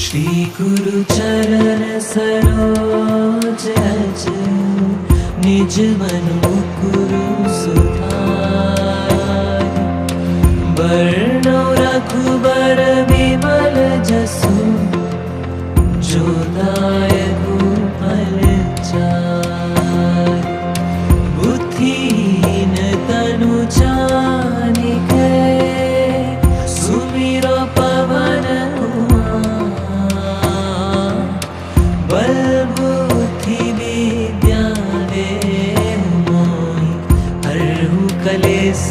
श्री गुरु चरण सरोज रज निज मन मुकुरु सुधार। बरनो रघुबर विमल जसु जो दायकु फल चार। बुद्धिहीन तनु जानिके सुमिरो पवन कुमार। बल बुद्धि विद्या देहु मोहि हरहु कलेस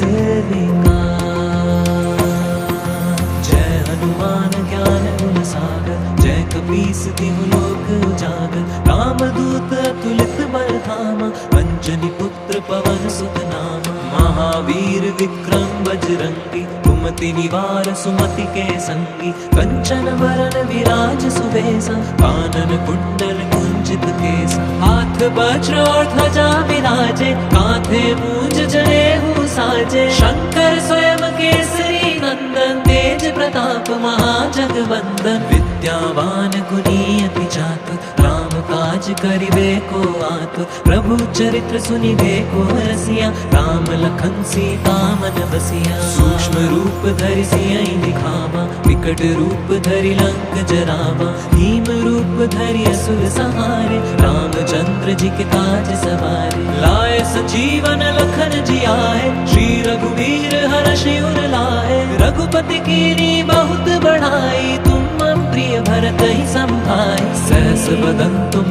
विकार। जय हनुमान ज्ञान गुण सागर जय कपीस तिहु लोक उजागर। रामदूत अतुलित बल धामा अंजनी पुत्र पवन सुत नामा। महावीर विक्रम बजरंगी कुमति निवार सुमति के संगी। कंचन वरन विराज सुबेसा कानन कुंडल कुंजित केसा। हाथ वज्र और ध्वजा विराजे कांधे मूंज जनेऊ साजे। शंकर स्वयं केसरी नंदन तेज प्रताप महाजगवंदन। विद्यावान गुणी अति चातुर राम काज करिबे को आतुर। प्रभु चरित्र सुनिबे को रसिया राम लखन सीता मन बसिया। सूक्ष्म रूप धरि सियहि दिखावा विकट रूप धरि लंक जरावा। भीम रूप धरि असुर संहारे रामचंद्र जी के काज सवारे। लाए संजीवन लखन जियाए श्री रघुवीर हर्षि उर लाए। रघुपति कीनी बहुत बढ़ाई तुम मम प्रिय भरत ही संभाई। सहस बदन तुम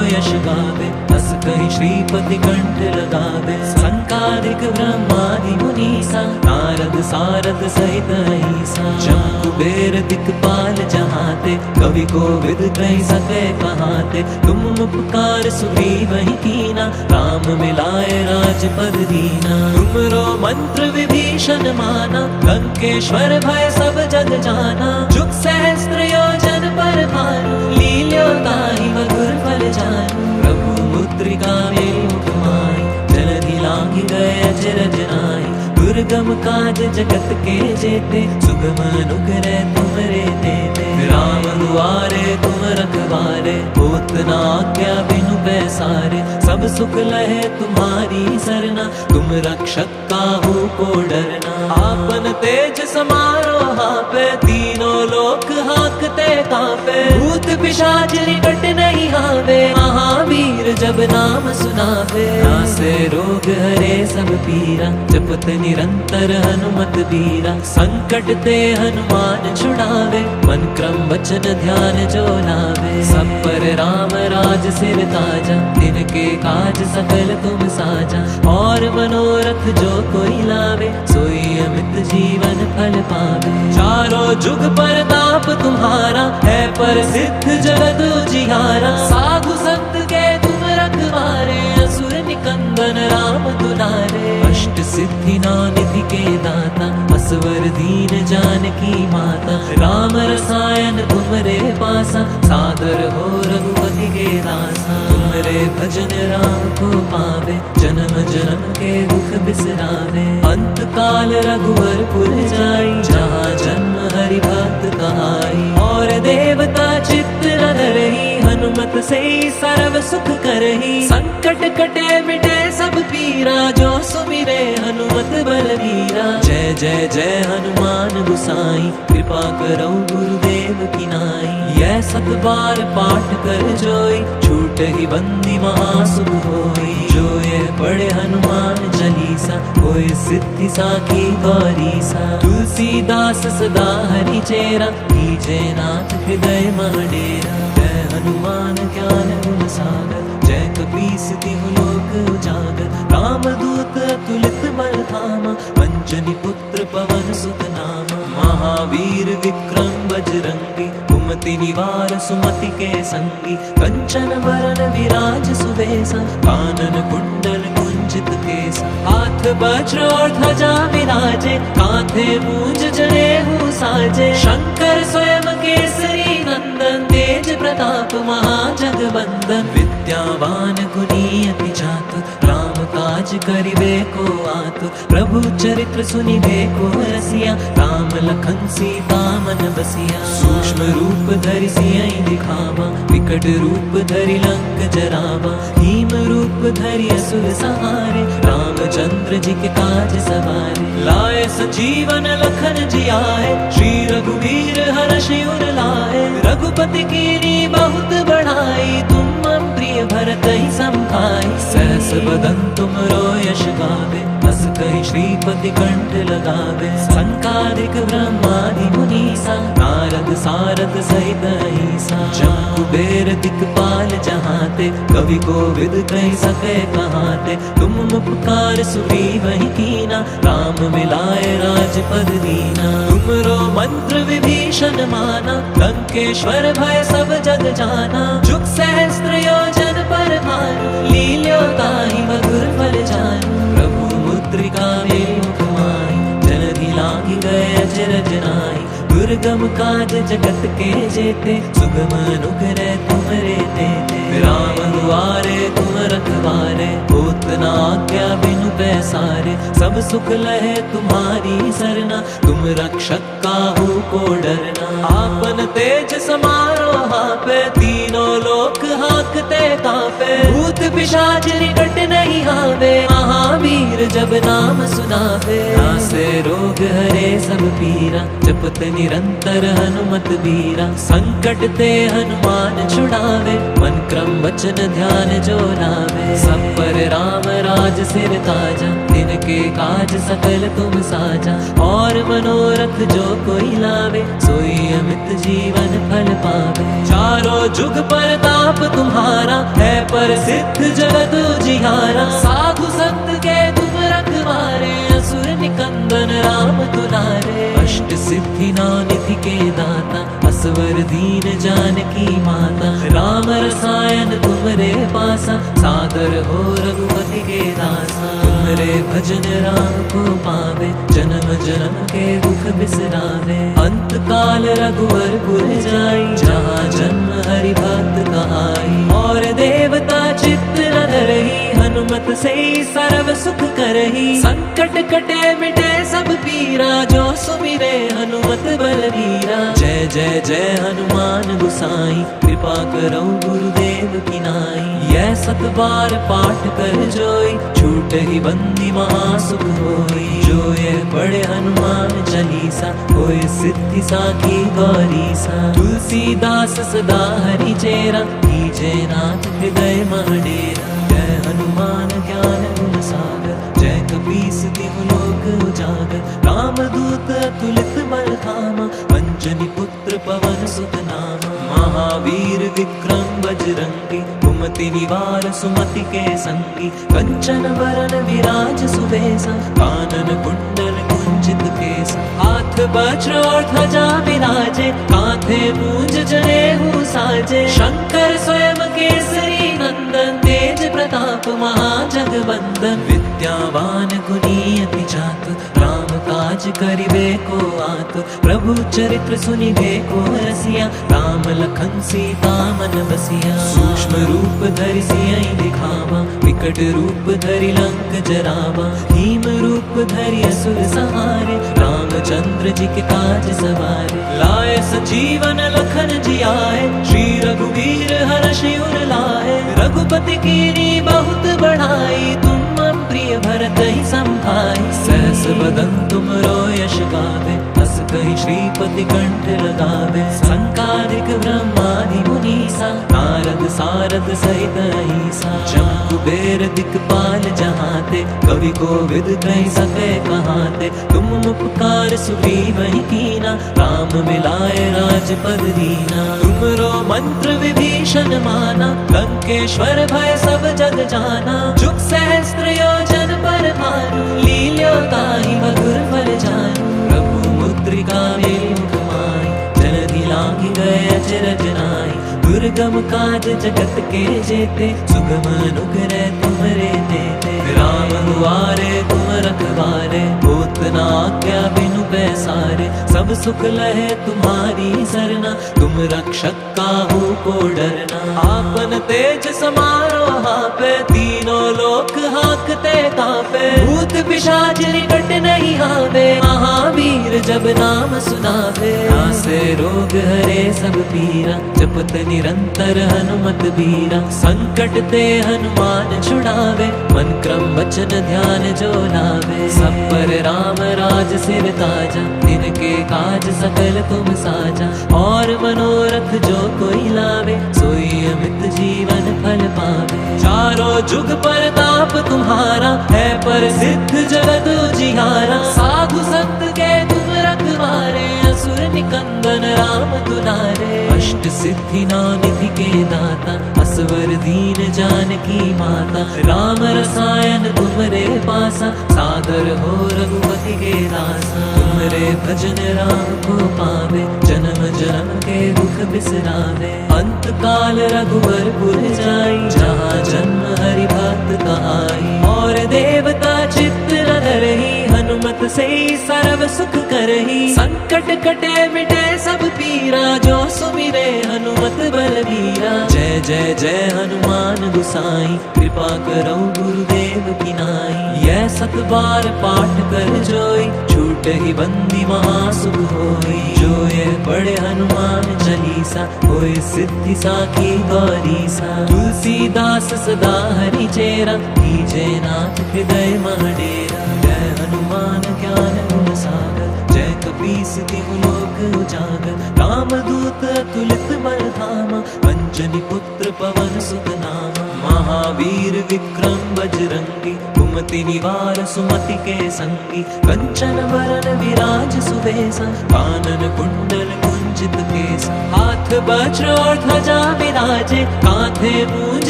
यश गावे हस कहि श्रीपति कंठ लगावे। संकादिक ब्रह्मादि मुनीसा नारद सारद सहित अहिसा। जम कुबेर दिक्पाल जहाते कवि कोविद कहि सके कहाते। तुम उपकार सुग्रीव ही कीना राम मिलाए राजपद दीना। तुमरो मंत्र विभीषण माना लंकेश्वर भय सब जग जाना। जुग सहस्त्र योजन पर भानु लील्यो ताहि मधुर फल जानू। प्रभु मुद्रिका मेरु कमाई जलधि लांघि गए अचरज नाहि। दुर्गम काज जगत के जेते सुगम अनुग्रह तुमरे तेते। राम दुआरे तुम रखवारे होत न आज्ञा बिनु पैसारे। सब सुख लहे तुम्हारी सरना तुम रक्षक काहू को डरना। आपन तेज समारो हापे तीनों लोक हाकते कापे। भूत पिशाच निकट नहीं आवे महावीर जब नाम सुनावे। नासे रोग हरे सब पीरा जपत निरंतर हनुमत बीरा। संकट ते हनुमान छुड़ावे मन क्रम वचन ध्यान जो लावे। सब पर राम राज सिर ताजा तिनके काज सकल तुम साजा। और मनोरथ जो कोई लावे सोई अमित जीवन फल पावे। चारों जुग परताप तुम्हारा है प्रसिद्ध जगत उजियारा। साधु संत के तुम रखवारे असुर निकंदन राम दुलारे। अष्ट सिद्धि नानिधि के दाता असवर दीन जानकी माता। राम रसायन तुमरे पासा सादर हो रघुपति के दासा। तुमरे भजन राम को पावे जन्म जन्म के दुख बिसरावे। अंत काल रघुवर पुर जाई जहाँ जन्म हरि भक्त कहाई। और देवता चित्त न धरहि हनुमत से सर्व सुख करहि। संकट कटे मिटे सब पीरा जो सुमिरे हनुमत बलवीरा। जय जय जय हनुमान गुसाई कृपा करो गुरुदेव की नाई। यह सत बार पाठ कर जोई छूट ही बंदी महासुख होई। जो ये पढ़े हनुमान चालीसा होय सिद्धि साखी गौरीसा। तुलसीदास सदा हरि चेरा कीजे नाथ हृदय मह डेरा। जय हनुमान ज्ञान गुण सागर जय कपीस तिहु लोक उजागर। रामदूत अतुलित बल धामा अंजनी पुत्र पवन सुत नामा। महावीर विक्रम बजरंगी कुमति निवार सुमति के संगी। कंचन वरन विराज सुबेसा कानन कुंडल कुंजित केसा। हाथ वज्र और ध्वजा विराजे कांधे मूंज जनेऊ साजे। शंकर स्वयं केसरी नंदन तेज प्रताप महाजगवंदन। विद्यावान गुणी अति चातुर राम काज काज करिबे को आतुर, प्रभु चरित्र सुनिबे को रसिया, राम लखन सीता मन बसिया। सूक्ष्म रूप धरि सियहि दिखावा, विकट रूप धरि लंक जरावा, भीम रूप धरि असुर सहारे, रामचंद्र जी के काज सवारे। लाए संजीवन लखन जियाए, श्री रघुवीर हर्षि उर लाए, रघुपति कीनी बहुत बढ़ाई, तुम मम प्रिय भरतहि सम भाई। सहस बदन तुम यश गावे, हस कहि श्रीपति कंठ लगावे, संकादिक ब्रह्मादि मुनीसा, नारद सारद सहित अहिसा। जम कुबेर दिक्पाल जहाते, कवि कोविद कहि सके कहाते, तुम उपकार सुग्रीवहि कीना, राम मिलाए राजपद दीना। तुमरो मंत्र विभीषण माना, लंकेश्वर भय सब जग जाना, जुग सहस्त्र योजन पर भानु, लील्यो ताहि मधुर फल जानू। प्रभु मुद्रिका मुख माई, जलधि लांघि गए अचरज नाई, दुर्गम काज जगत के जेते, सुगम अनुग्रह तुमरे तेते। राम दुआरे तुम रखवारे, होत न आज्ञा बिनु पैसारे, सब सुख लहे तुम्हारी सरना, तुम रक्षक काहू को डरना। आपन तेज समारो हापे, तीनों लोक हाकते कापे, भूत पिशाच निकट नहीं आवे, महावीर जब नाम सुनावे। नासे रोग हरे सब पीरा, जपत निरंतर हनुमत बीरा, संकट ते हनुमान छुड़ावे, मन क्रम वचन ध्यान जो लावे। सब पर राम राज सिर ताजा, तिनके काज सकल तुम साजा, और मनोरथ जो कोई लावे, सोई अमित जीवन फल पावे। चारों जुग परताप तुम्हारा, है प्रसिद्ध जगत उजियारा, साधु संत के तुम रखवारे, असुर निकंदन राम दुलारे। अष्ट सिद्धि नौ निधि के दाता, असवर दीन जानकी माता, राम रसायन तुमरे पासा, सादर हो रघुपति के दासा। तुमरे भजन राम को पावे, जन्म जन्म के दुख बिसरावे, अंत काल रघुवर पुर जाई, जहाँ जन्म हरि भक्त कहाई। और देवता चित्त न धरहि, हनुमत से सर्व सुख करहि, संकट कटे मिटे सब पीरा, जो सुमिरे हनुमत बलवीरा। जय जय जय हनुमान गुसाई, कृपा करो गुरुदेव की नाई। यह सत बार पाठ कर जोई, छूट ही बंदी महासुख होई। जो ये पढ़े हनुमान चालीसा, होए सिद्धि साखी गौरीसा। तुलसीदास सदा हरि चेरा, कीजे नाथ हृदय मह डेरा। जय हनुमान ज्ञान गुण सागर, जय कपीस तिहु लोक उजागर। रामदूत अतुलित बल धामा, अंजनी पुत्र पवन सुत नामा। महावीर विक्रम बजरंगी, कुमति निवार सुमति के संगी। कंचन वरन विराज सुबेसा, कानन कुंडल कुंचित केसा। हाथ वज्र और ध्वजा विराजे, कांधे मूंज जनेऊ साजे। शंकर स्वयं केसरी नंदन, तेज प्रताप महाजगवंदन। विद्यावान गुणी अति चातुर, राम काज करिबे को आतुर। प्रभु चरित्र सुनिबे को रसिया, राम लखन सीता मन बसिया। सूक्ष्म रूप धरि सियहि दिखावा, विकट रूप धरि लंक जरावा। भीम रूप धरि असुर सहारे, रामचंद्र जी के काज सवारे। लाए संजीवन लखन जियाए, श्री रघुवीर हर्षि उर लाए। रघुपति कीनी बहुत बढ़ाई, तुम मम प्रिय भरतहि सम भाई। सहस बदन तुम यश गावे, हस कहि श्रीपति कंठ लगावे। संकादिक ब्रह्मादि मुनीसा, नारद सारद सहित अहिसा। जम कुबेर दिक्पाल जहाते, कवि कोविद कहि सके कहाते। तुम उपकार सुग्रीवहि कीना, राम मिलाए राजपद दीना। तुमरो मंत्र विभीषण माना, लंकेश्वर भय सब जग जाना। जुग सहस्त्र योजन पर भानु, लील्यो ताहि मधुर फल जानू। प्रभु मुद्रिका मुख माई, जलधि लांघि गए अचरज नाई। दुर्गम काज जगत के जेते, सुगम अनुग्रह तुमरे तेते। राम दुआरे तुम रखवारे, होत न आज्ञा बिनु पैसारे। सब सुख लहे तुम्हारी सरना, तुम रक्षक काहू को डरना। आपन तेज समारो हापे, तीनों लोक हाँकते कांपे, भूत पिशाच निकट नहीं आवे, महावीर जब नाम सुनावे। नासे रोग हरे सब पीरा, जपत निरंतर हनुमत बीरा, संकट ते हनुमान छुड़ावे, मन क्रम वचन ध्यान जो लावे। सब पर राम राज सिर ताजा, तिनके काज सकल तुम साजा, और मनोरथ जो कोई लावे, सोई अमित जीवन फल पावे। चारों जुग परताप तुम्हारा, है प्रसिद्ध जगत उजियारा, साधु संत के तुम रखवारे, असुर निकंदन राम दुलारे। अष्ट सिद्धि नौ निधि के दाता, असवर दीन जानकी माता, राम रसायन तुमरे पासा, सादर हो रघुपति के दासा। तुमरे भजन राम को पावे, जन्म जन्म के दुख बिसरावे, अंत काल रघुवर पुर जाई, जहाँ जन्म हरि भक्त कहाई। और देवता चित्त न धरहि, हनुमत से सर्व सुख करहि, संकट कटे मिटे सब पीरा, जो सुमिरे हनुमत बलबीरा। जय जय जय हनुमान गुसाई, कृपा करो गुरुदेव की नाई। यह सत बार पाठ कर जोई, छूट ही बंदी महासुख होई। जो ये पढ़े हनुमान चालीसा, होए सिद्धि साखी गौरीसा। तुलसीदास सदा हरि चेरा, कीजे नाथ हृदय महडेरा। जय हनुमान ज्ञान गुण सागर, जय कपीस तिहु लोक उजागर। रामदूत अतुलित बल धामा, अंजनी पुत्र पवन सुत नामा। महावीर विक्रम बजरंगी, कुमति निवार सुमति के संगी। कंचन वरन विराज सुबेसा, कानन कुंडल कुंजित केसा। हाथ वज्र और ध्वजा विराजे, कांधे मूंज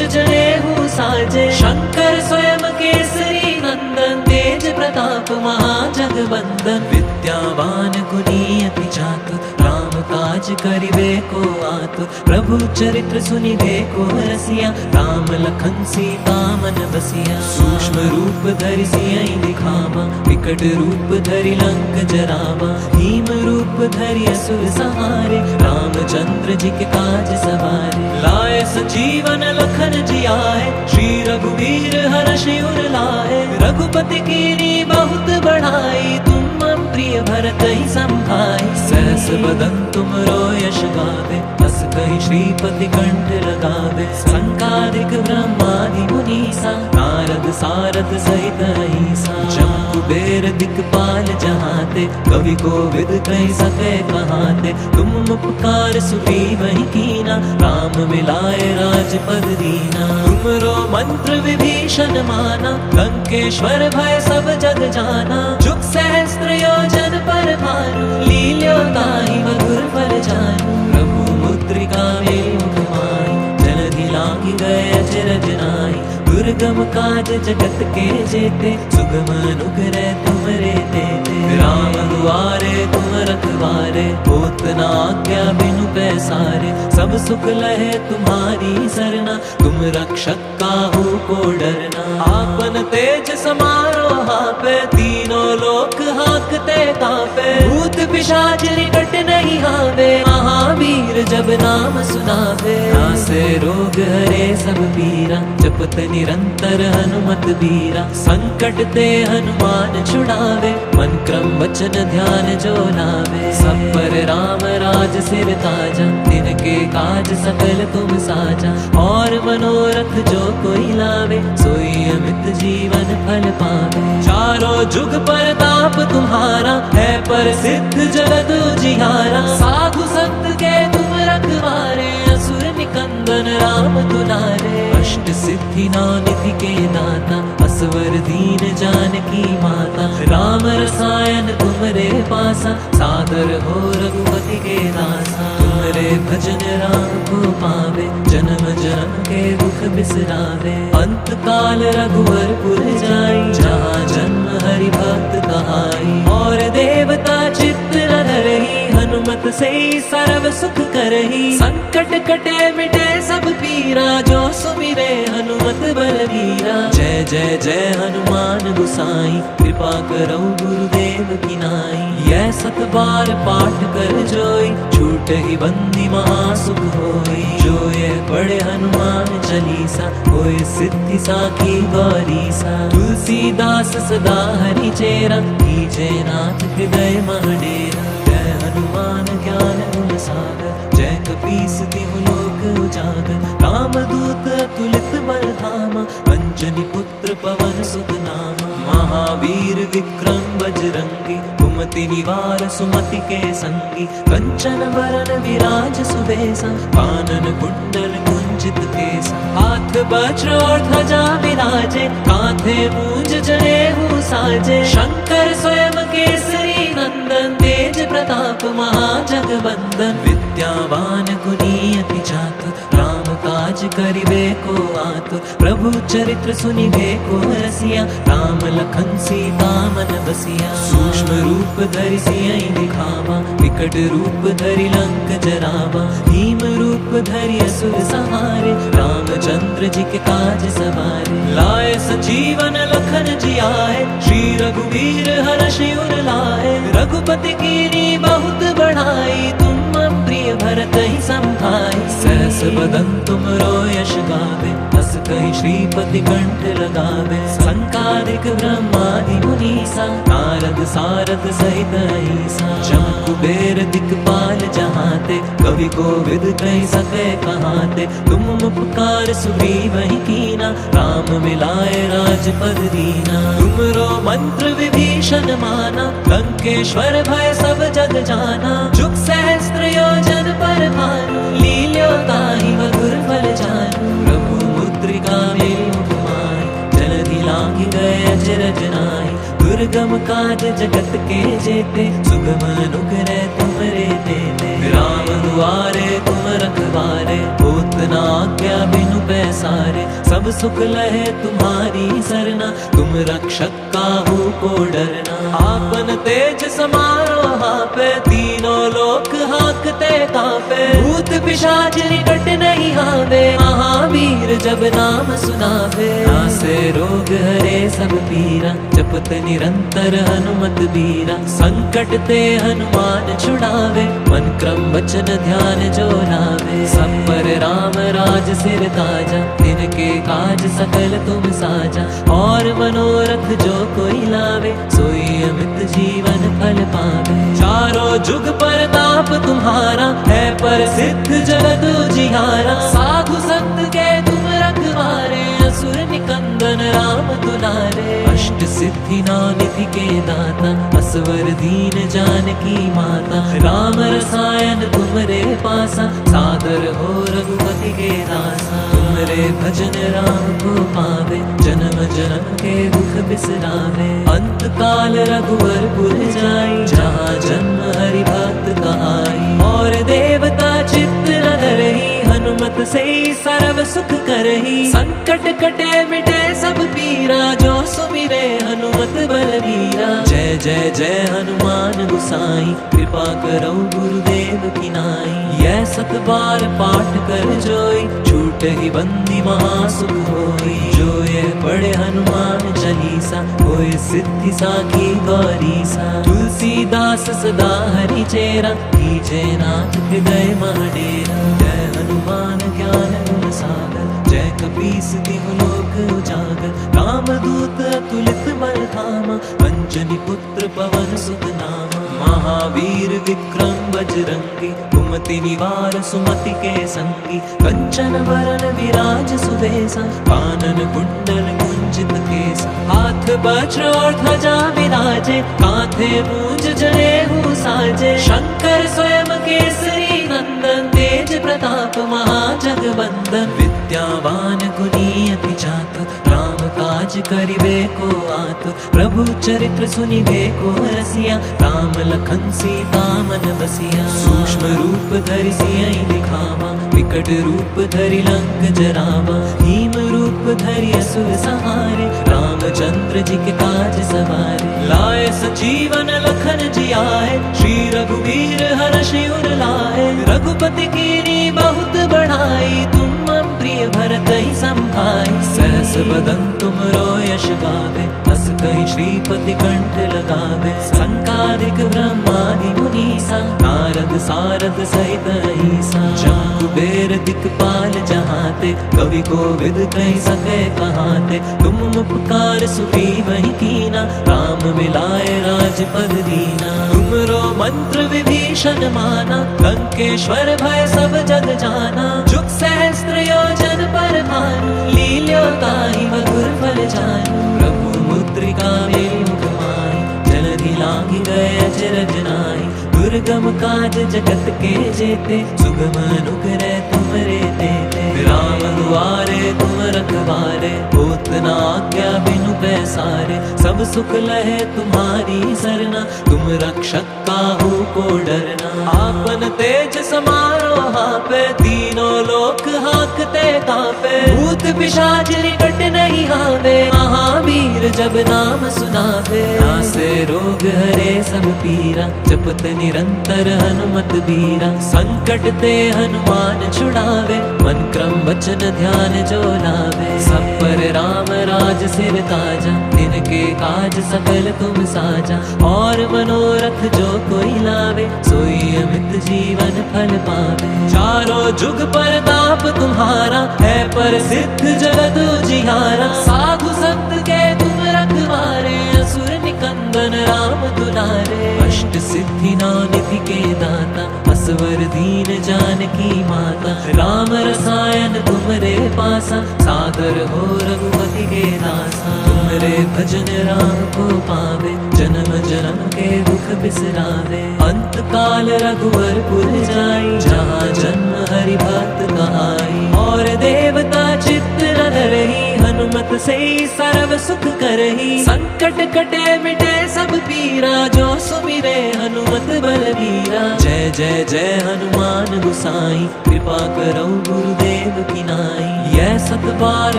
जनेऊ साजे। शंकर स्वयं केसरी नंदन, तेज प्रताप महाजगवंदन। विद्यावान गुणी अति चातुर, राम काज करिबे को आतुर। प्रभु चरित्र सुनिबे को रसिया, राम लखन सीता मन बसिया। सूक्ष्म रूप धरि सियहि दिखावा, विकट रूप धरि लंक जरावा। भीम रूप धरि असुर संहारे, रामचंद्र जी के काज सवारे। लाए संजीवन लखन जियाए, श्री रघुवीर हर्षि उर लाए। रघुपति कीनी बहुत बढ़ाई, तुम मम प्रिय भरतहि संभाई। सहस बदन तुम यश गावे, हस कहि श्रीपति कंठ लगावे। संकादिक ब्रह्मादि मुनीसा, नारद सारद सहित अहिसा। जम कुबेर दिक्पाल जहाते, कवि कोविद कहि सके कहाते। तुम उपकार सुग्रीवहि कीना, राम मिलाए राजपद दीना। तुमरो मंत्र विभीषण माना, लंकेश्वर भय सब जग जाना। जुग सहस्त्र योजन पर भानु, लील्यो ताहि मधुर फल जानू। प्रभु मुद्रिका मेलि माई, जलधि लांघि गए अचरज नाहि। दुर्गम काज जगत के जेते, सुगम अनुग्रह तुमरे तेते। राम दुआरे तुम रखवारे, होत न आज्ञा बिनु पैसारे। सब सुख लहे तुम्हारी सरना, तुम रक्षक काहू को डरना। आपन तेज समारो हापे, तीनों लोक हाँकते कांपे। भूत पिशाच निकट नहीं आवे, महावीर जब नाम सुनावे। नासे रोग हरे सब पीरा, जपत निरंतर हनुमत बीरा। संकट ते हनुमान छुड़ावे, मन क्रम वचन ध्यान जो लावे। सब पर राम राज सिर ताजा, तिनके काज सकल तुम साजा। और मनोरथ जो कोई लावे, सोई अमित जीवन फल पावे। चारों जुग परताप तुम्हारा, है प्रसिद्ध जगत उजियारा। साधु संत के तुम रखवारे, असुर निकंदन राम दुलारे। अष्ट सिद्धि नौ निधि के दाता, असवर दीन जानकी माता। राम रसायन तुमरे पासा, सादर हो रघुपति के दासा। तुमरे भजन राम को पावे, जन्म जन्म के दुख बिसरावे। अंत काल रघुवर पुर जाई, जहाँ जन्म हरि भक्त कहाई। और देवता चित्त न धरहि, हनुमत से सर्व सुख करहि। संकट कटे मिटे सब पीरा, जो सुमिरे हनुमत बलबीरा। जय जय जय हनुमान गोसाई, कृपा करो गुरुदेव की नाई। यह 7 बार पाठ कर जोई, छूट ही बंदी महासुख होई। जो ये पढ़े हनुमान चालीसा, होए सिद्धि साखी गौरीसा। तुलसीदास सदा हरि चेरा, कीजे नाथ हृदय मह डेरा। जय हनुमान ज्ञान गुण सागर, जय कपीस तिहु लोक उजागर। रामदूत अतुलित बल धामा, अंजनी पुत्र पवन सुत नामा। महावीर विक्रम बजरंगी, कुमति निवार सुमति के संगी। कंचन बरन विराज सुबेसा, कानन कुंडल कुंचित केसा। हाथ वज्र और ध्वजा विराजे, कांधे मूंज जनेऊ साजे। शंकर स्वयं केसरी नंदन, तेज प्रताप महाजगवंदन। विद्यावान गुणी अति चातुर, राम काज करिबे को आतुर। प्रभु चरित्र सुनिबे को रसिया, राम लखन सीता मन बसिया। सूक्ष्म रूप धरि सियहि दिखावा, विकट रूप धरि लंक जरावा। भीम रूप धरि असुर संहारे, रामचंद्र जी के काज सवारे। लाए संजीवन लखन जियाए, श्री रघुवीर हर्षि उर लाए। रघुपति कीनी बहुत बढ़ाई, तुम मम प्रिय भरत ही संभाई। सहस बदन तुम यश गावे, हस कहि श्रीपति कंठ लगावे। संकादिक ब्रह्मादि मुनीसा, नारद सारद सहित अहिसा। जम कुबेर दिक्पाल जहाते, कवि कोविद कहि सके कहाते। तुम उपकार सुग्रीवहि कीना, राम मिलाए राजपद दीना। तुमरो मंत्र विभीषण माना, लंकेश्वर भय सब जग जाना। जुग सहस्त्र योजन पर भानु, लील्यो ताहि मधुर फल जानू। प्रभु मुद्रिका मेरु मुखमाई, जलधि लांघि गए अचरज नाहि। दुर्गम काज जगत के जेते, सुगम अनुग्रह तुमरे तेते। राम दुआरे तुम रखवारे, होत न आज्ञा बिनु पैसारे। सब सुख लहे तुम्हारी सरना, तुम रक्षक काहू को डरना। आपन तेज समारो हापे, तीनों लोक हाकते कापे। भूत पिशाच निकट नहीं आवे, महावीर जब नाम सुनावे। नासे रोग हरे सब पीरा, जपत निरंतर हनुमत बीरा। संकट ते हनुमान छुड़ावे, मन क्रम वचन ध्यान जो लावे। सब पर राम राज सिर ताजा, तिनके काज सकल तुम साजा। और मनोरथ जो कोई लावे, सोई अमित जीवन फल पावे। चारों जुग परताप तुम्हारा, है प्रसिद्ध जगत उजियारा। साधु संत के तुम रखवारे, असुर निकंदन राम दुलारे। अष्ट सिद्धि नानिधि के दाता, असवर दीन जानकी माता। राम रसायन तुमरे पासा, सादर हो रघुपति के दासा। तुमरे भजन राम को पावे, जन्म जन्म के दुख बिसरावे। अंत काल रघुवर पुर जाई, जहाँ जन्म हरि भक्त कहाई। और देवता चित्त न धरहि, हनुमत से सर्व सुख करहि। संकट कटे मिटे सब पीरा, जो सुमिरे हनुमत बलबीरा। जय जय जय हनुमान गोसाई, कृपा करो गुरुदेव की नाई। यह 7 बार पाठ कर जोई, छूट ही बंदी महासुख होई। जो ये पढ़े हनुमान चालीसा, होए सिद्धि साखी गौरीसा। तुलसीदास सदा हरि चेरा, कीजे नाथ हृदय मह डेरा। जय हनुमान ज्ञान गुण सागर, जय कपीस तिहु लोक उजागर। रामदूत अतुलित बल धामा, अंजनी पुत्र पवन सुत नामा। महावीर विक्रम बजरंगी, कुमति निवार सुमति के संगी। कंचन बरन विराज सुबेसा, कानन कुंडल कुंचित केसा। हाथ वज्र और ध्वजा विराजे, कांधे मूंज जनेऊ साजे। शंकर स्वयं केसरी नंदन, तेज प्रताप महाजगवंदन। विद्यावान गुणी अति चातुर, राम काज करिबे को आतुर। प्रभु चरित्र सुनिबे को रसिया, राम लखन सीता मन बसिया। सूक्ष्म रूप धरि सियहि दिखावा, विकट रूप धरि लंक जरावा। भीम रूप धरि असुर संहारे, रामचंद्र जी के काज सवारे। लाए संजीवन लखन जियाए, श्री रघुवीर हर्षि उर लाए। रघुपति कीनी बहुत बढ़ाई, तुम मम प्रिय भरत ही संभाई। सहस बदन तुमरो यश गावे, हस कहि श्रीपति कंठ लगावे। संकादिक ब्रह्मादि मुनीसा, नारद सारद सहित अहिसा। जम कुबेर दिक्पाल जहाते, कवि कोविद कहि सके कहाते। तुम उपकार सुग्रीव ही कीना, राम मिलाए राजपद दीना। तुमरो मंत्र विभीषण माना, लंकेश्वर भय सब जग जाना। जुग सहस्त्र योजन पर भानु, लील्यो ताहि मधुर फल जानू। प्रभु मुद्रिका मेरि मुख माहि, जलधि लांघि गए अचरज नाहि। दुर्गम काज जगत के जेते, सुगम अनुग्रह तुमरे तेते। राम दुआरे तुम रखवारे, होत न आज्ञा बिनु पैसारे। सब सुख लहे तुम्हारी सरना, तुम रक्षक काहू को डरना। आपन तेज समारो हापे, तीनों लोक हाकते कापे। भूत पिशाच निकट नहीं आवे, महावीर जब नाम सुनावे। नासे रोग हरे सब पीरा, जपत निरंतर हनुमत बीरा। संकट ते हनुमान छुड़ावे, मन क्रम वचन ध्यान जो लावे। सब पर राम राज सिर ताजा, तिनके काज सकल तुम साजा। और मनोरथ जो कोई लावे, सोई अमित जीवन फल पावे। चारों जुग परताप तुम्हारा, है प्रसिद्ध जगत उजियारा। साधु संत के तुम रखवारे, असुर निकंदन राम दुलारे। अष्ट सिद्धि नौ निधि के दाता, असवर दीन जानकी माता। राम रसायन तुमरे पासा, सादर हो रघुपति के दासा। तुमरे भजन राम को पावे, जन्म जन्म के दुख बिसरावे। अंत काल रघुवर पुर जाई, जहाँ जन्म हरि भक्त कहाई। और देवता चित्त न धरहि, हनुमत से सर्व सुख करहि। संकट कटे मिटे सब पीरा, जो सुमिरे हनुमत बलबीरा। जय जय जय हनुमान गोसाई, कृपा करो गुरुदेव की नाई। यह सत बार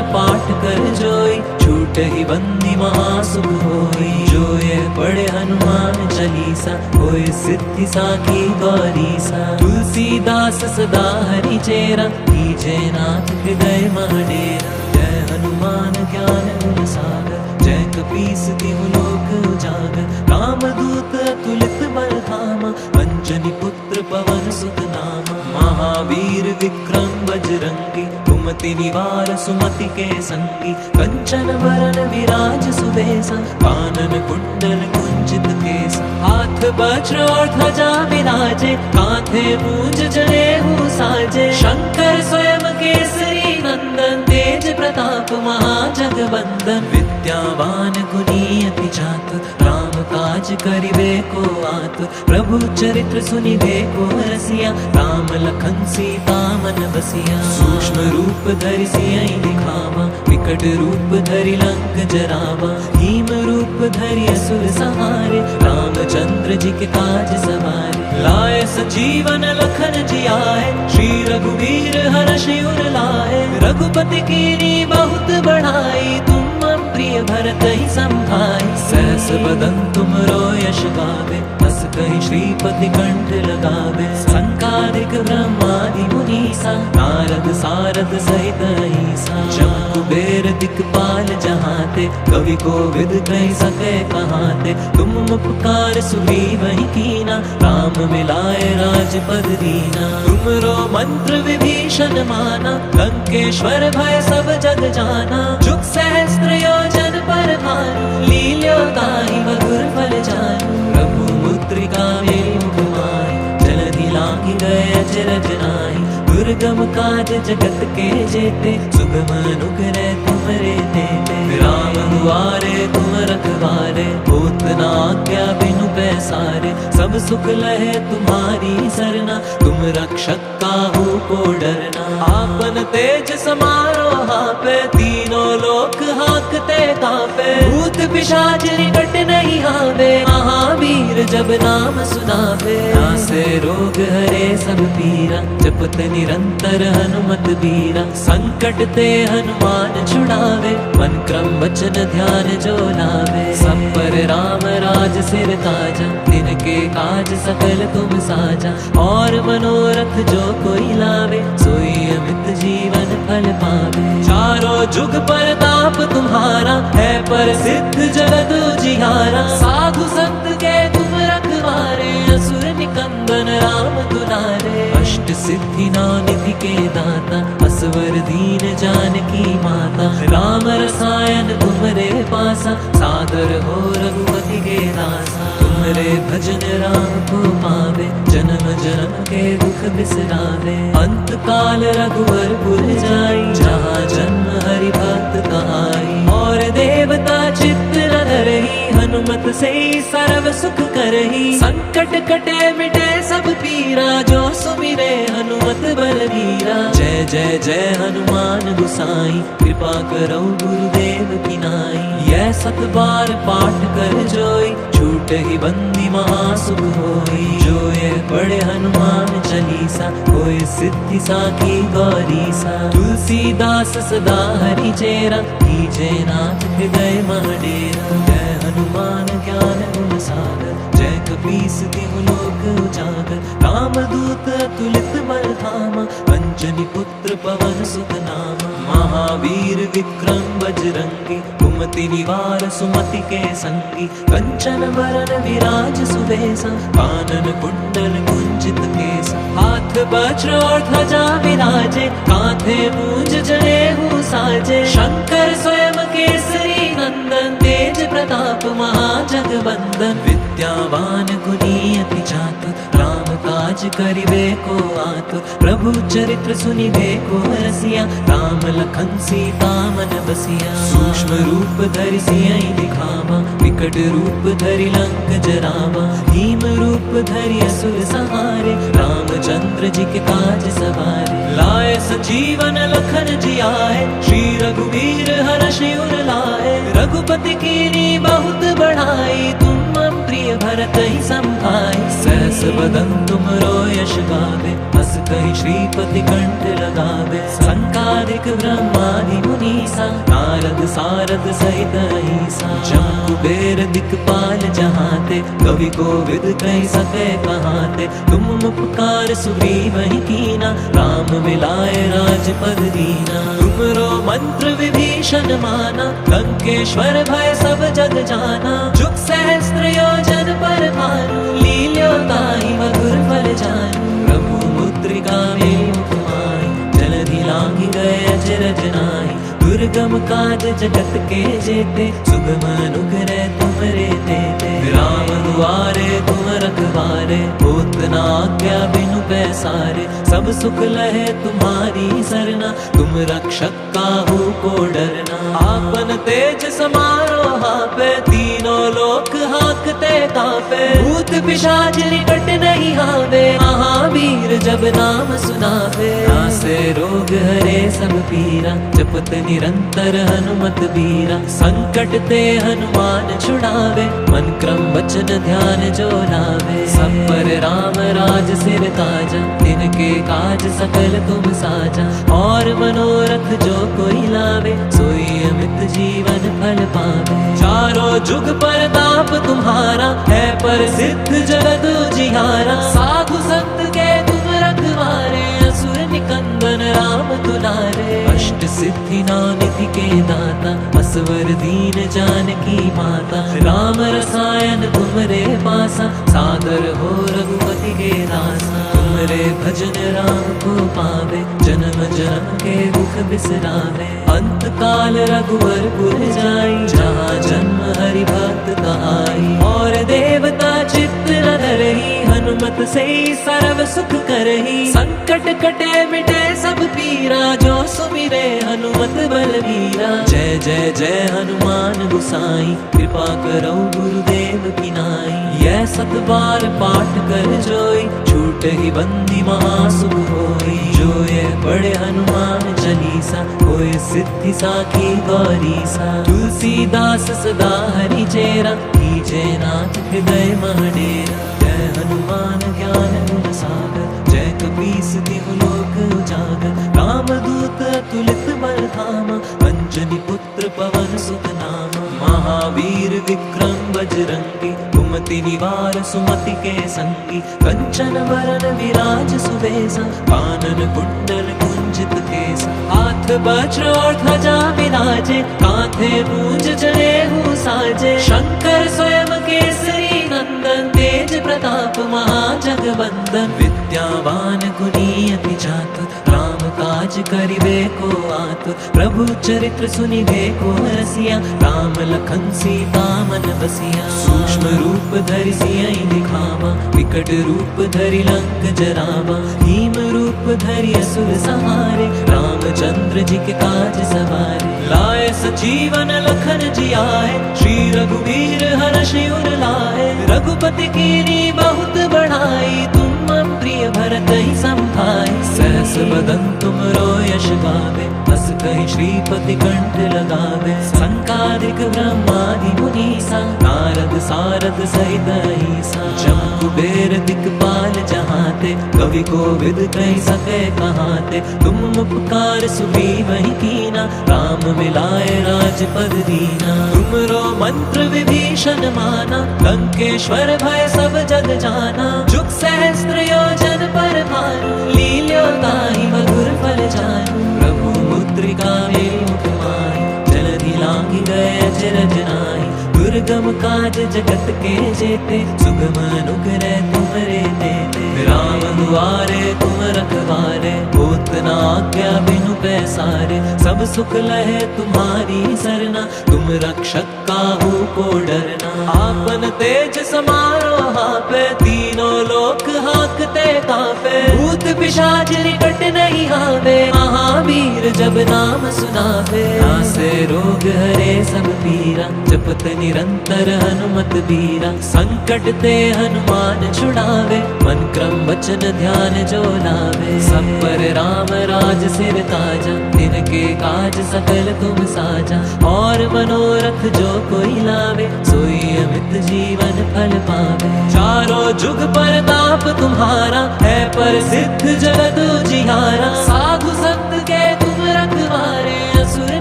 पाठ कर जोई, छूट ही बंदी महासुख होई। जो ये पढ़े हनुमान चालीसा, होए सिद्धि साखी गौरीसा। तुलसीदास सदा हरि चेरा, कीजे नाथ हृदय महडेरा। जय हनुमान ज्ञान गुण सागर, जय कपीस तिहु लोक उजागर। रामदूत अतुलित बल धामा, अंजनी पुत्र पवन सुत नामा। महावीर विक्रम बजरंगी, कुमति निवार सुमति के संगी। कंचन वरन विराज सुबेसा, कानन कुंडल कुंचित केसा। हाथ वज्र और ध्वजा विराजे, कांधे मूंज जनेऊ साजे। शंकर स्वयं केसरी नंदन, तेज प्रताप महाजगवंदन। विद्यावान गुणी अति चातुर, राम काज करिबे को आतुर। प्रभु चरित्र सुनिबे को रसिया, राम लखन सीता मन बसिया। सूक्ष्म रूप धरि सियहि दिखावा, विकट रूप धरि लंक जरावा। भीम रूप धरि असुर संहारे, रामचंद्र जी के काज सवारे। लाए सजीवन लखन जियाए, श्री रघुवीर हर्षि उर लाए। रघुपति कीनी बहुत बढ़ाई, तुम प्रिय भरत ही संभाई। सहस बदन तुमरो यश गावे, हस कहि श्रीपति कंठ लगावे। संकादिक ब्रह्मादि मुनीसा, नारद सारद सहित अहिसा। जम कुबेर दिक्पाल जहाते, कवि कोविद कहि सके कहाते। तुम उपकार सुग्रीव ही कीना, राम मिलाए राजपद दीना। तुमरो मंत्र विभीषण माना, लंकेश्वर भय सब जग जाना। जुग सहस्त्र योजन पर भानु, लील्यो ताहि मधुर फल जानू। प्रभु मुद्रिका मेरि मुख माहि, जलधि लांघि गए अचरज नाहि। दुर्गम काज जगत के जेते, सुगम अनुग्रह तुमरे तेते। राम दुआरे तुम रखवारे, होत न आज्ञा बिनु पैसारे। सब सुख लहे तुम्हारी सरना, तुम रक्षक काहू को डरना। आपन तेज समारो हापे, तीनों लोक हाकते कापे। भूत पिशाच निकट नहीं आवे, महावीर जब नाम सुनावे। नासे रोग हरे सब पीरा, जपत निरंतर हनुमत बीरा। संकट ते हनुमान छुड़ावे, मन क्रम वचन ध्यान जो लावे। सब पर राम राज सिर ताजा, तिनके काज सकल तुम साजा। और मनोरथ जो कोई लावे, सोई अमित जीवन फल फल पावे। चारों जुग परताप तुम्हारा है प्रसिद्ध जगत उजियारा। साधु संत के तुम रखवारे असुर निकंदन राम दुलारे। अष्ट सिद्धि नौ निधि के दाता असवर दीन जानकी माता। राम रसायन तुमरे पासा सादर हो रघुपति के दासा। तुमरे भजन राम को पावे जन्म जन्म के दुख बिसरावे। अंत काल रघुवर पुर जाई जहाँ जन्म हरि भक्त कहाई। और देवता चित्त न धरही हनुमत से सर्व सुख करही। संकट कटे मिटे सब पीरा जो सुमिरे हनुमत बलवीरा। जय जय जय हनुमान गोसाई कृपा करो गुरुदेव की नाई। यह 7 बार पाठ कर जोई छूट ही बंदी महासुख होई। जो ये पढ़े हनुमान चालीसा होए सिद्धि साखी गौरीसा। तुलसीदास सदा हरि चेरा कीजे नाथ हृदय महडेरा। जय हनुमान ज्ञान गुण सागर जय कपीस तिहु लोक उजागर। रामदूत अतुलित बल धामा अंजनी पुत्र पवन सुत नामा। महावीर विक्रम बजरंगी कुमति निवार सुमति के संगी। कंचन बरन विराज सुबेसा कानन कुंडल कुंचित केसा। हाथ वज्र और ध्वजा विराजे कांधे मूंज जनेऊ साजे। शंकर स्वयं केसरी नंदन तेज प्रताप महाजगवंदन। विद्यावान गुणी अति चातुर राम काज करिबे को आतुर। प्रभु चरित्र सुनिबे को रसिया राम लखन सीता मन बसिया। सूक्ष्म रूप धरि सियहि दिखावा विकट रूप धरि लंक जरावा। भीम रूप धरि असुर संहारे रामचंद्र जी के काज सवारे। लाए संजीवन लखन जियाए श्री रघुवीर हर्षि उर लाए। रघुपति कीनी बहुत बढ़ाई तुम मम प्रिय भरत ही संभाई। सहस बदन तुमरो यश गावे हस कहि श्रीपति कंठ लगावे। संकादिक ब्रह्मादि मुनीसा नारद सारद सहित अहिसा। जम कुबेर दिक्पाल जहाते कवि कोविद कहि सके कहाते। तुम उपकार सुग्रीव ही कीना राम मिलाए राजपद दीना। तुमरो मंत्र विभीषण माना लंकेश्वर भय सब जग जाना। जुग सहस्त्र योजन पर भानु लील्यो ताहि मधुर फल जानू। प्रभु मुद्रिका मेलि मुख माहि जलधि लांघि गए अचरज नाहि। दुर्गम काज जगत के जेते सुगम अनुग्रह तुमरे तेते। राम दुआरे तुम रखवारे होत न आज्ञा बिनु पैसारे। सब सुख लहे तुम्हारी सरना तुम रक्षक काहू को डरना। आपन तेज समारो हापे तीनों लोक हाकते कापे। भूत पिशाच निकट नहीं आवे महावीर जब नाम सुनावे। नासे रोग हरे सब पीरा जपत निरंतर हनुमत बीरा। संकट ते हनुमान छुड़ावे मन क्रम वचन ध्यान जो लावे। सब पर राम राज सिर ताजा तिनके काज सकल तुम साजा। और मनोरथ जो कोई लावे सोई अमित जीवन फल पावे। चारों जुग परताप तुम्हारा है प्रसिद्ध जगत उजियारा। साधु संत के तुम रखवारे असुर निकंदन राम दुलारे। अष्ट सिद्धि नौ निधि के दाता असवर दीन जानकी माता। राम रसायन तुमरे पासा सादर हो रघुपति के दासा। तुमरे भजन राम को पावे जन्म जन्म के दुख बिसरावे। अंत काल रघुवर पुर जाई जहाँ जन्म हरि भक्त कहाई। और देवता चित्त न धरही हनुमत से सर्व सुख करही। संकट कटे मिटे सब पीरा जो सुमिरे हनुमत बलवीरा। जय जय जय हनुमान गोसाई कृपा करो गुरुदेव की नाई। यह 7 बार पाठ कर जोई छूट ही बंदी महासुख होई। जो ये पढ़े हनुमान चालीसा होए सिद्धि साखी गौरीसा। तुलसीदास सदा हरि चेरा कीजे नाथ हृदय महडेरा। जय हनुमान ज्ञान गुण सागर जय कपीस तिहु लोक उजागर। रामदूत अतुलित बल धामा अंजनी पुत्र पवन सुत नामा। महावीर विक्रम बजरंगी कुमति निवार सुमति के संगी। कंचन बरन विराज सुबेसा कानन कुंडल कुंज कुंजित केस, हाथ वज्र और ध्वजा विराजे, कांधे मूंज जनेऊ साजे। शंकर स्वयं केसरी नंदन, तेज प्रताप महाजगवंदन। विद्यावान गुणी अति चातुर, राम काज करिबे को आतुर। प्रभु चरित्र सुनिबे को रसिया, राम लखन सीता मन बसिया। सूक्ष्म रूप धरि सियहि दिखावा, विकट रूप धरि लंक जरावा। भीम रूप धरि असुर संहारे, रामचंद्र जी के काज सवारे। लाए सजीवन लखन जियाए, श्री रघुवीर हर्षि उर लाए। रघुपति कीनी बहुत बढ़ाई, तुम मम प्रिय भरत ही संभाई। सहस बदन तुम रो यश गावे, बस कहि श्रीपति कंठ लगावे। संकादिक ब्रह्मादि मुनीसा, नारद सारद सहित अहिसा। जम कुबेर दिक्पाल जहाते, कवि कोविद कहि सके कहाते। तुम उपकार सुग्रीवहि कीना, राम मिलाए राजपद दीना। तुमरो मंत्र विभीषण माना, लंकेश्वर भय सब जग जाना। जुग सहस्त्र योजन पर भानु, लील्यो ताहि मधुर फल जानू। प्रभु मुद्रिका मेरि मुख माहि, जलधि लांघि गए अचरज नाहि। दुर्गम काज जगत के जेते, सुगम अनुग्रह तुमरे तेते। राम दुआरे तुम रखवारे, होत न आज्ञा बिनु पैसारे। सब सुख लहे तुम्हारी सरना, तुम रक्षक काहू को डरना। आपन तेज समारो हापे, तीनों लोक हाकते कापे। भूत पिशाच निकट नहीं आवे, महावीर जब नाम सुनावे। नासे रोग हरे सब पीरा, जपत निरंतर हनुमत बीरा। संकट ते हनुमान छुड़ावे, मन क्रम वचन ध्यान जो लावे। सब पर राम राज सिर ताजा, तिनके काज सकल तुम साजा। और मनोरथ जो कोई लावे, सोई अमित जीवन फल पावे। चारों जुग परताप तुम्हारा, है प्रसिद्ध जगत उजियारा। साधु संत के तुम रखवारे, असुर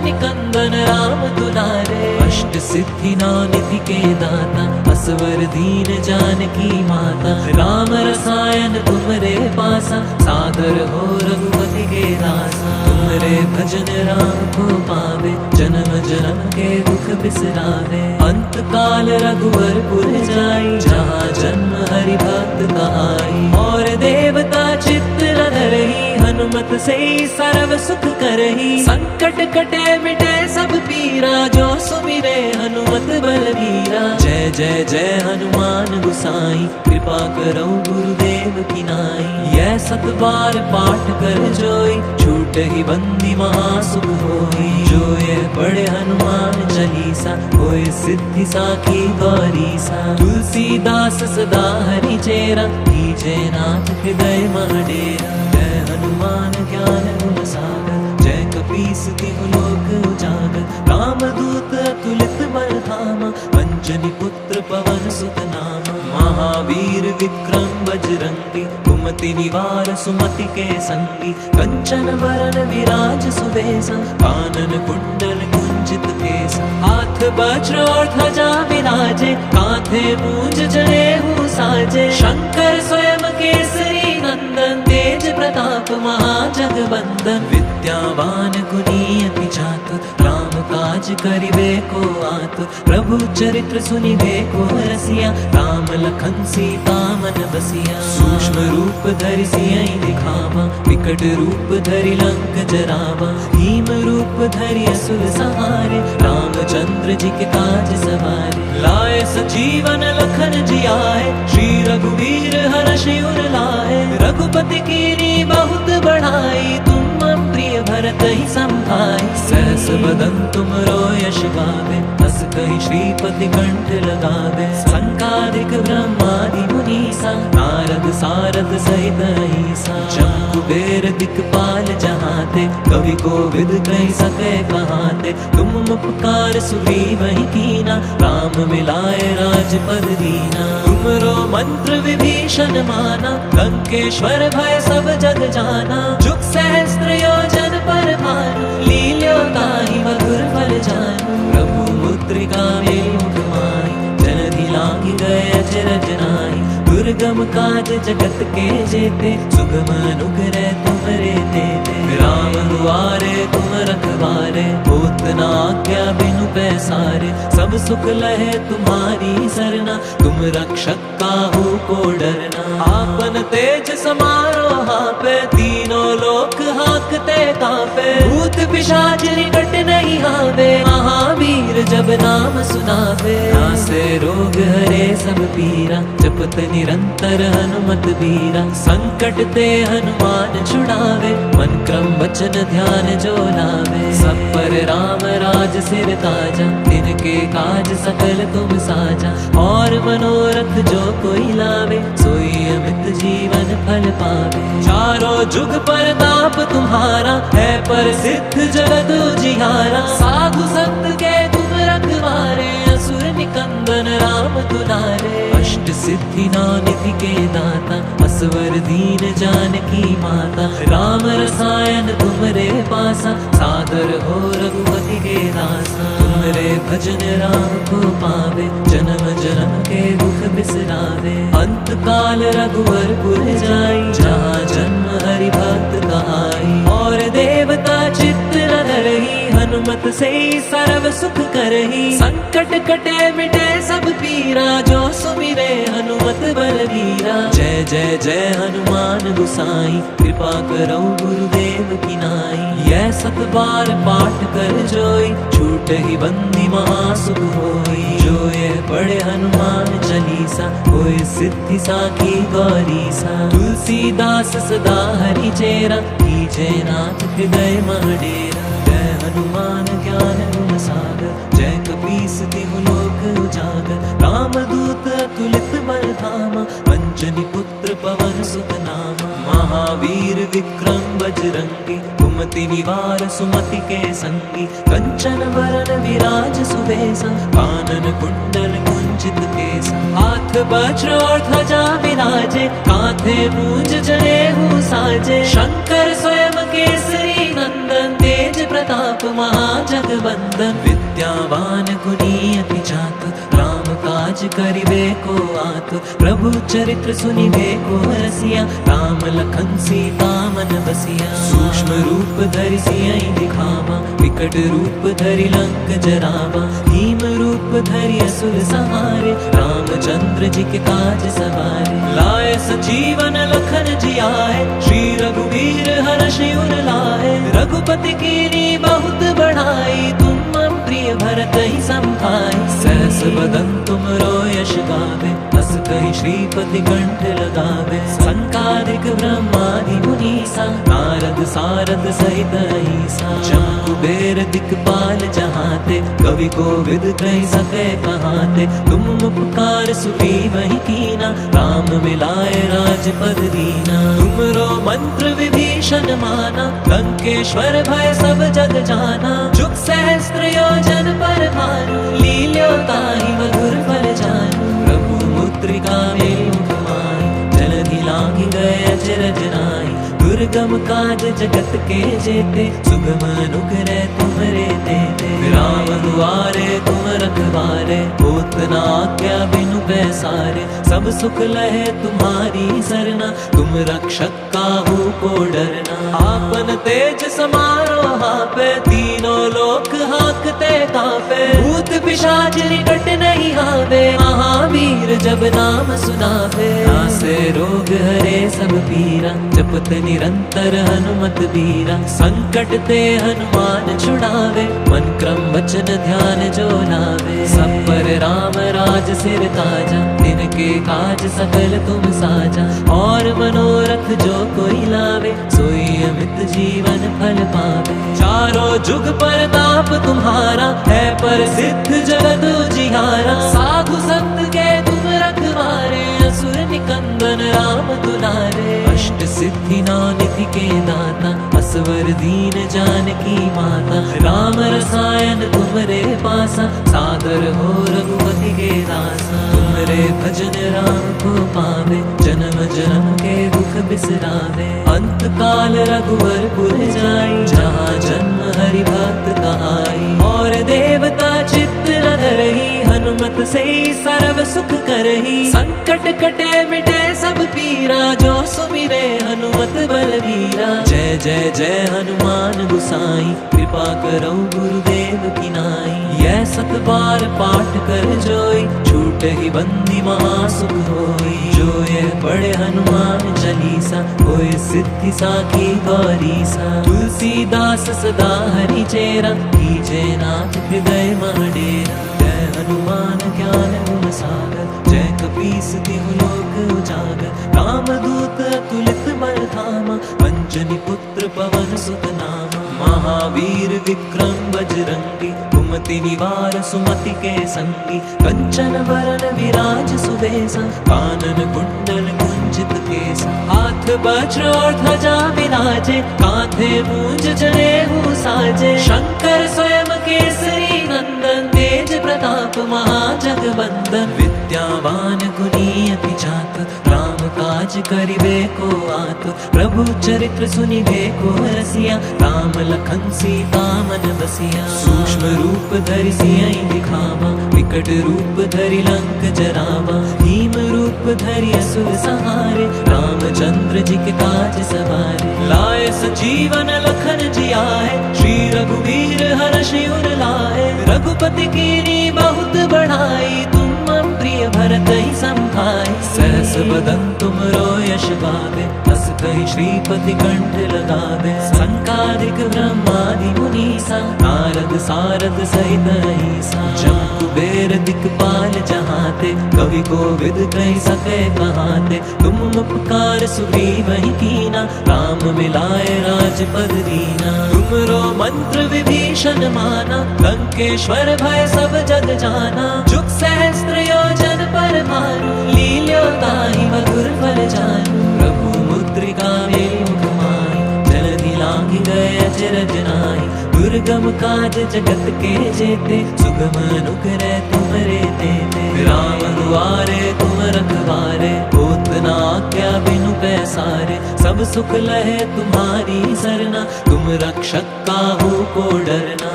निकंदन राम दुलारे। अष्ट सिद्धि नौ निधि के दाता, असवर दीन जानकी माता। राम रसायन तुमरे पासा, सादर हो रघुपति के दासा। तुमरे भजन राम को पावे, जन्म जन्म के दुख बिसरावे। अंत काल रघुवर पुर जाई, जहाँ जन्म हरि भक्त कहाई। और देवता चित्त न धरहि, हनुमत से सर्व सुख करहि। संकट कटे मिटे सब पीरा, जो सुमिरे हनुमत बलबीरा। जय जय जय हनुमान गुसाई, कृपा करो गुरुदेव की नाई। यह सत बार पाठ कर जोई, छूट ही बंदी महासुख होई। जो ये पढ़े हनुमान चालीसा, होए सिद्धि साखी गौरीसा। तुलसीदास सदा हरि चेरा, कीजे नाथ हृदय महडेरा। जय हनुमान ज्ञान गुण सागर, जय कपीस तिहु लोक उजागर। रामदूत अतुलित बल धामा, अंजनी पुत्र पवन सुत नामा। महावीर विक्रम बजरंगी, कुमति निवार सुमति के संगी। कंचन वरन विराज सुबेसा, कानन कुंडल कुंजित केसा। हाथ वज्र और ध्वजा विराजे, कांधे मूंज जनेऊ साजे। शंकर स्वयं केसरी नंदन, तेज प्रताप महाजगवंदन। विद्यावान गुणी अति चातुर, राम काज करिबे को आतुर। प्रभु चरित्र सुनिबे को रसिया, राम लखन सीता मन बसिया। सूक्ष्म रूप धरि सियहि दिखावा, विकट रूप धरि लंक जरावा। भीम रूप धरि असुर संहारे, रामचंद्र जी के काज सवारे। लाए सजीवन लखन जियाए, श्री रघुवीर हर्षि उर लाए। रघुपति कीनी बहुत बढ़ाई, तुम मम प्रिय भरत ही संभाई। सहस बदन तुम रो यश गावे, बस कहि श्रीपति कंठ लगावे। संकादिक ब्रह्मादि मुनीसा, नारद सारद सहित अहिसा। जम कुबेर दिक्पाल जहाते, कवि कोविद कहि सके कहाते। तुम उपकार सुग्रीवहि कीना, राम मिलाए राजपद दीना। तुमरो मंत्र विभीषण माना, लंकेश्वर भय सब जग जाना। जुग सहस्त्र योजन पर भानु, लील्यो ताहि मधुर फल जानू। प्रभु मुद्रिका मेरि मुख माहि, जलधि लांघि गए अचरज नाहि। दुर्गम काज जगत के जेते, सुगम अनुग्रह तुमरे देते। राम दुआरे तुम रखवारे, होत न आज्ञा बिनु पैसारे। सब सुख लहे तुम्हारी सरना, तुम रक्षक काहू को डरना। आपन तेज समारो हापे, तीनों लोक हाकते कापे। भूत पिशाच निकट नहीं आवे, महावीर जब नाम सुनावे। नासे रोग हरे सब पीरा, जपत निरंतर हनुमत बीरा। संकट ते हनुमान छुड़ावे, मन क्रम वचन ध्यान जो लावे। सब पर राम राज सिर ताजा, तिनके काज सकल तुम साजा। और मनोरथ जो कोई लावे, सोई अमित जीवन फल पावे। चारों जुग परताप तुम्हारा, है पर सिद्ध जगत उजियारा। साधु संत के तुम रखवारे, असुर निकंदन राम दुलारे। अष्ट सिद्धि निधि के दाता, असवर दीन जानकी माता। राम रसायन तुमरे पासा, सादर हो रघुपति के दासा। तुमरे भजन राम को पावे, जन्म जन्म के दुख बिसरावे। अंत काल रघुवर पुर जाई, जहाँ जन्म हरि भक्त कहाई। और देवता चित्त न धरही, हनुमत से सर्व सुख करही। संकट कटे मिटे सब पीरा, जो सुमिरे हनुमत बलवीरा। जय जय जय हनुमान गुसाई, कृपा करो गुरुदेव की नाई। यह सत बार पाठ कर जोई, छूट ही बंदी महासुख होई। जो ये पढ़े हनुमान चालीसा, होए सिद्धि साखी गौरीसा। तुलसीदास सदा हरि चेरा, कीजे नाथ हृदय महडेरा। जय हनुमान ज्ञान गुण सागर, जय कपीस तिहु लोक उजागर। रामदूत अतुलित बल धामा, अंजनी पुत्र पवन सुत नामा। महावीर विक्रम बजरंगी, कुमति निवार सुमति के संगी। कंचन वरन विराज सुबेसा, कानन कुंडल कुंचित केसा। हाथ वज्र और ध्वजा विराजे, कांधे मूंज जनेऊ साजे। शंकर स्वयं केसरी नंदन, तेज प्रताप महाजगवंदन। विद्यावान गुणी अति चातुर, राम काज करिबे को आतुर। प्रभु चरित्र सुनिबे को रसिया, राम लखन सीता मन बसिया। सूक्ष्म रूप धरि सियहि दिखावा, विकट रूप धरि लंक जरावा। भीम रूप धरि असुर संहारे, रामचंद्र जी के काज सवारे। लाए सजीवन लखन जियाए, श्री रघुवीर हर्षि उर लाए। रघुपति कीनी बहुत बढ़ाई, तुम मम प्रिय भरत ही संभाई। सहस बदन तुम यश गावे, हस कहि श्रीपति कंठ लगावे। संकादिक ब्रह्मादि मुनीसा, नारद सारद सहित अहिसा। जम कुबेर दिक्पाल जहाते, कवि कोविद कहि सके कहाते। तुम उपकार सुग्रीवहि कीना, राम मिलाए राजपद दीना। तुमरो मंत्र विभीषण माना, लंकेश्वर भय सब जग जाना। जुग सहस्त्र योजन पर भानु, लील्यो ताहि मधुर फल जानू। प्रभु मुद्रिका मेरु मुख माहि, जलधि लांघि गए अचरज नाहि। दुर्गम काज जगत के जेते, सुगम अनुग्रह तुमरे देते। राम दुआरे तुम रखवारे, होत न आज्ञा बिनु पैसारे। सब सुख लहे तुम्हारी सरना, तुम रक्षक काहू को डरना। आपन तेज समारो हापे, तीनों लोक हाकते कापे। भूत पिशाच निकट नहीं आवे, महावीर जब नाम सुनावे। नासे रोग हरे सब पीरा, जपत निरंतर हनुमत बीरा। संकट ते हनुमान छुड़ावे, मन क्रम वचन ध्यान जो लावे। सब पर राम राज सिर ताजा, तिनके काज सकल तुम साजा। और मनोरथ जो कोई लावे, सोई अमित जीवन फल पावे। चारों जुग परताप तुम्हारा, है पर सिद्ध जगत उजियारा। साधु संत के तुम रखवारे, असुर निकंदन राम दुलारे। अष्ट सिद्धि निधि के दाता, असवर दीन जानकी माता। राम रसायन तुमरे पासा, सादर हो रघुपति के दासा। तुमरे भजन राम को पावे, जन्म जन्म के दुख बिसरावे। अंत काल रघुवर पुर जाई, जहाँ जन्म हरि भक्त कहाई। और देवता चित्त न धरही, हनुमत से सर्व सुख करही, संकट कटे मिटे सब पीरा, जो सुमिरे हनुमत बलवीरा। जय जय जय हनुमान गोसाई, कृपा करो गुरुदेव की नाई। यह 7 बार पाठ कर जोई, छूट ही बंदी महासुख होई। जो ये पढ़े हनुमान चालीसा, होए सिद्धि साखी गौरीसा। तुलसीदास सदा हरि चेरा, कीजे नाथ हृदय महडेरा। जय हनुमान ज्ञान गुण सागर, जय कपीस तिहु लोक उजागर। रामदूत अतुलित बल धामा, अंजनी पुत्र पवन सुत नामा। महावीर विक्रम बजरंगी, कुमति निवार सुमति के संगी। कंचन वरन विराज सुबेसा, कानन कुंडल कुंचित केसा। हाथ वज्र और ध्वजा विराजे, कांधे मूंज जनेऊ साजे। शंकर स्वयं केसरी नंदन, तेज प्रताप महाजगवंदन। विद्यावान गुणी अति चातुर, राम काज करिबे को आतुर। प्रभु चरित्र सुनिबे को रसिया, राम लखन सीता मन बसिया। सूक्ष्म रूप धरि सियहि दिखावा, विकट रूप धरि लंक जरावा। भीम रूप धरि असुर सहारे, रामचंद्र जी के काज सवारे। लाए संजीवन लखन जियाए, श्री रघुवीर हर्षि उर लाए। रघुपति कीनी बहुत बढ़ाई, तुम मम प्रिय भरत ही संभाई। सहस बदन तुमरो यश गावे, हस कहि श्रीपति कंठ लगावे। संकादिक ब्रह्मादि मुनीसा, नारद सारद सहित अहिसा। जम कुबेर दिक्पाल जहाते, कवि कोविद कहि सके कहाते। तुम उपकार सुग्रीव ही कीना, राम मिलाए राजपद दीना। तुमरो मंत्र विभीषण माना, लंकेश्वर भय सब जग जाना। जुग सहस्त्र योजन पर भानु, लील्यो ताहि मधुर फल जानू। प्रभु मुद्रिका मेलि मुख माहि, जलधि लांघि गए अचरज नाहि। दुर्गम काज जगत के जेते, सुगम अनुग्रह तुमरे तेते। राम दुआरे तुम रखवारे, होत न आज्ञा बिनु पैसारे। सब सुख लहे तुम्हारी सरना, तुम रक्षक काहू को डरना।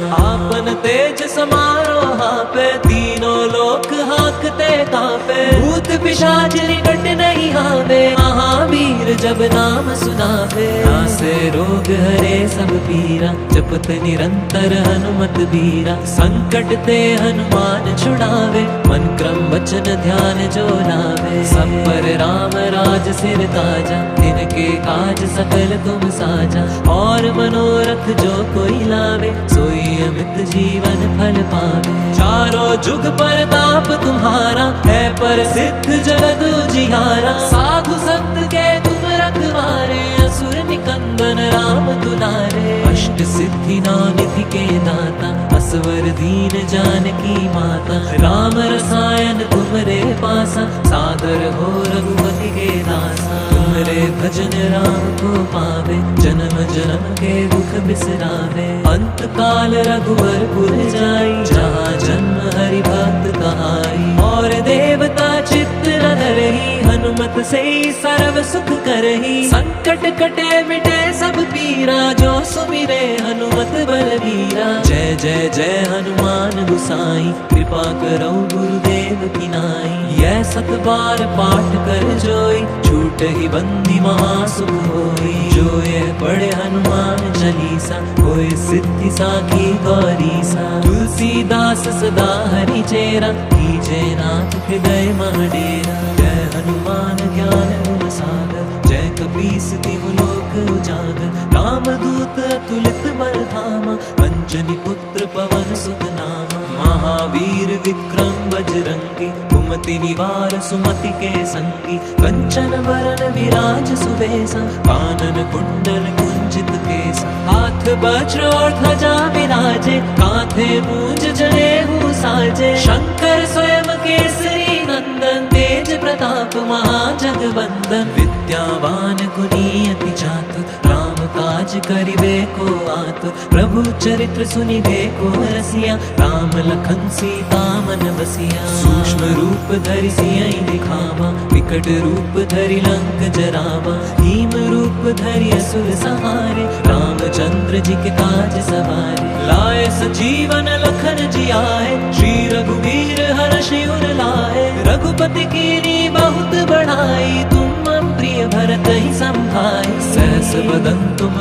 आपन तेज समारो हापे, तीनों लोक हाकते कापे। भूत पिशाच निकट नहीं आवे, महावीर जब नाम सुनावे। नासे रोग हरे सब पीरा, जपत निरंतर हनुमत बीरा। संकट ते हनुमान छुड़ावे, मन क्रम वचन ध्यान जो लावे। सब पर राम राज सिर ताजा, तिनके काज सकल तुम साजा। और मनोरथ जो कोई लावे, सोई अमित जीवन फल पावे। चारों जुग परताप तुम्हारा, है प्रसिद्ध जगत उजियारा। साधु संत के तुम रखवारे, असुर निकंदन राम दुलारे। अष्ट सिद्धि नौ निधि के दाता, असवर दीन जानकी माता। राम रसायन तुमरे पासा, सादर हो रघुपति के दासा। तुमरे भजन राम को पावे, जन्म जन्म के दुख बिसरावे। अंत काल रघुवर पुर जाई, जहाँ जन्म हरि भक्त कहाई। और देवता चित्त न धरहि, हनुमत से सर्व सुख करही। संकट कटे मिटे सब पीरा, जो सुमिरे हनुमत बलवीरा। जय जय जय हनुमान गोसाई, कृपा करो गुरुदेव की नाई। यह 7 बार पाठ कर जोई, छूट ही बंदी महासुख होई। जो ये पढ़े हनुमान चालीसा, होए सिद्धि साखी गौरीसा। तुलसीदास सदा हरि चेरा, कीजे नाथ हृदय महडेरा। जय हनुमान ज्ञान गुण सागर, जय कपीस तिहु लोक उजागर। रामदूत अतुलित बल धामा, अंजनी पुत्र पवन सुत नामा। महावीर विक्रम बजरंगी, कुमति निवार सुमति के संगी। कंचन वरन विराज सुबेसा, कानन कुंडल कुंचित केसा। हाथ वज्र और ध्वजा विराजे, कांधे मूंज जनेऊ साजे। शंकर स्वयं केसरी नंदन, तेज प्रताप महाजगवंदन। विद्यावान गुणी अति चातुर, राम काज करिबे को आतुर, प्रभु चरित्र सुनिबे को रसिया, राम लखन सीता मन बसिया। सूक्ष्म रूप धरि सियहि दिखावा, विकट रूप धरि लंक जरावा, भीम रूप धरि असुर संहारे, रामचंद्र जी के काज सवारे। लाए सजीवन लखन जियाए, श्री रघुवीर हर्षि उर लाए, रघुपति कीनी बहुत बढ़ाई, तुम प्रिय भरत ही संभाई। सहस बदन तुम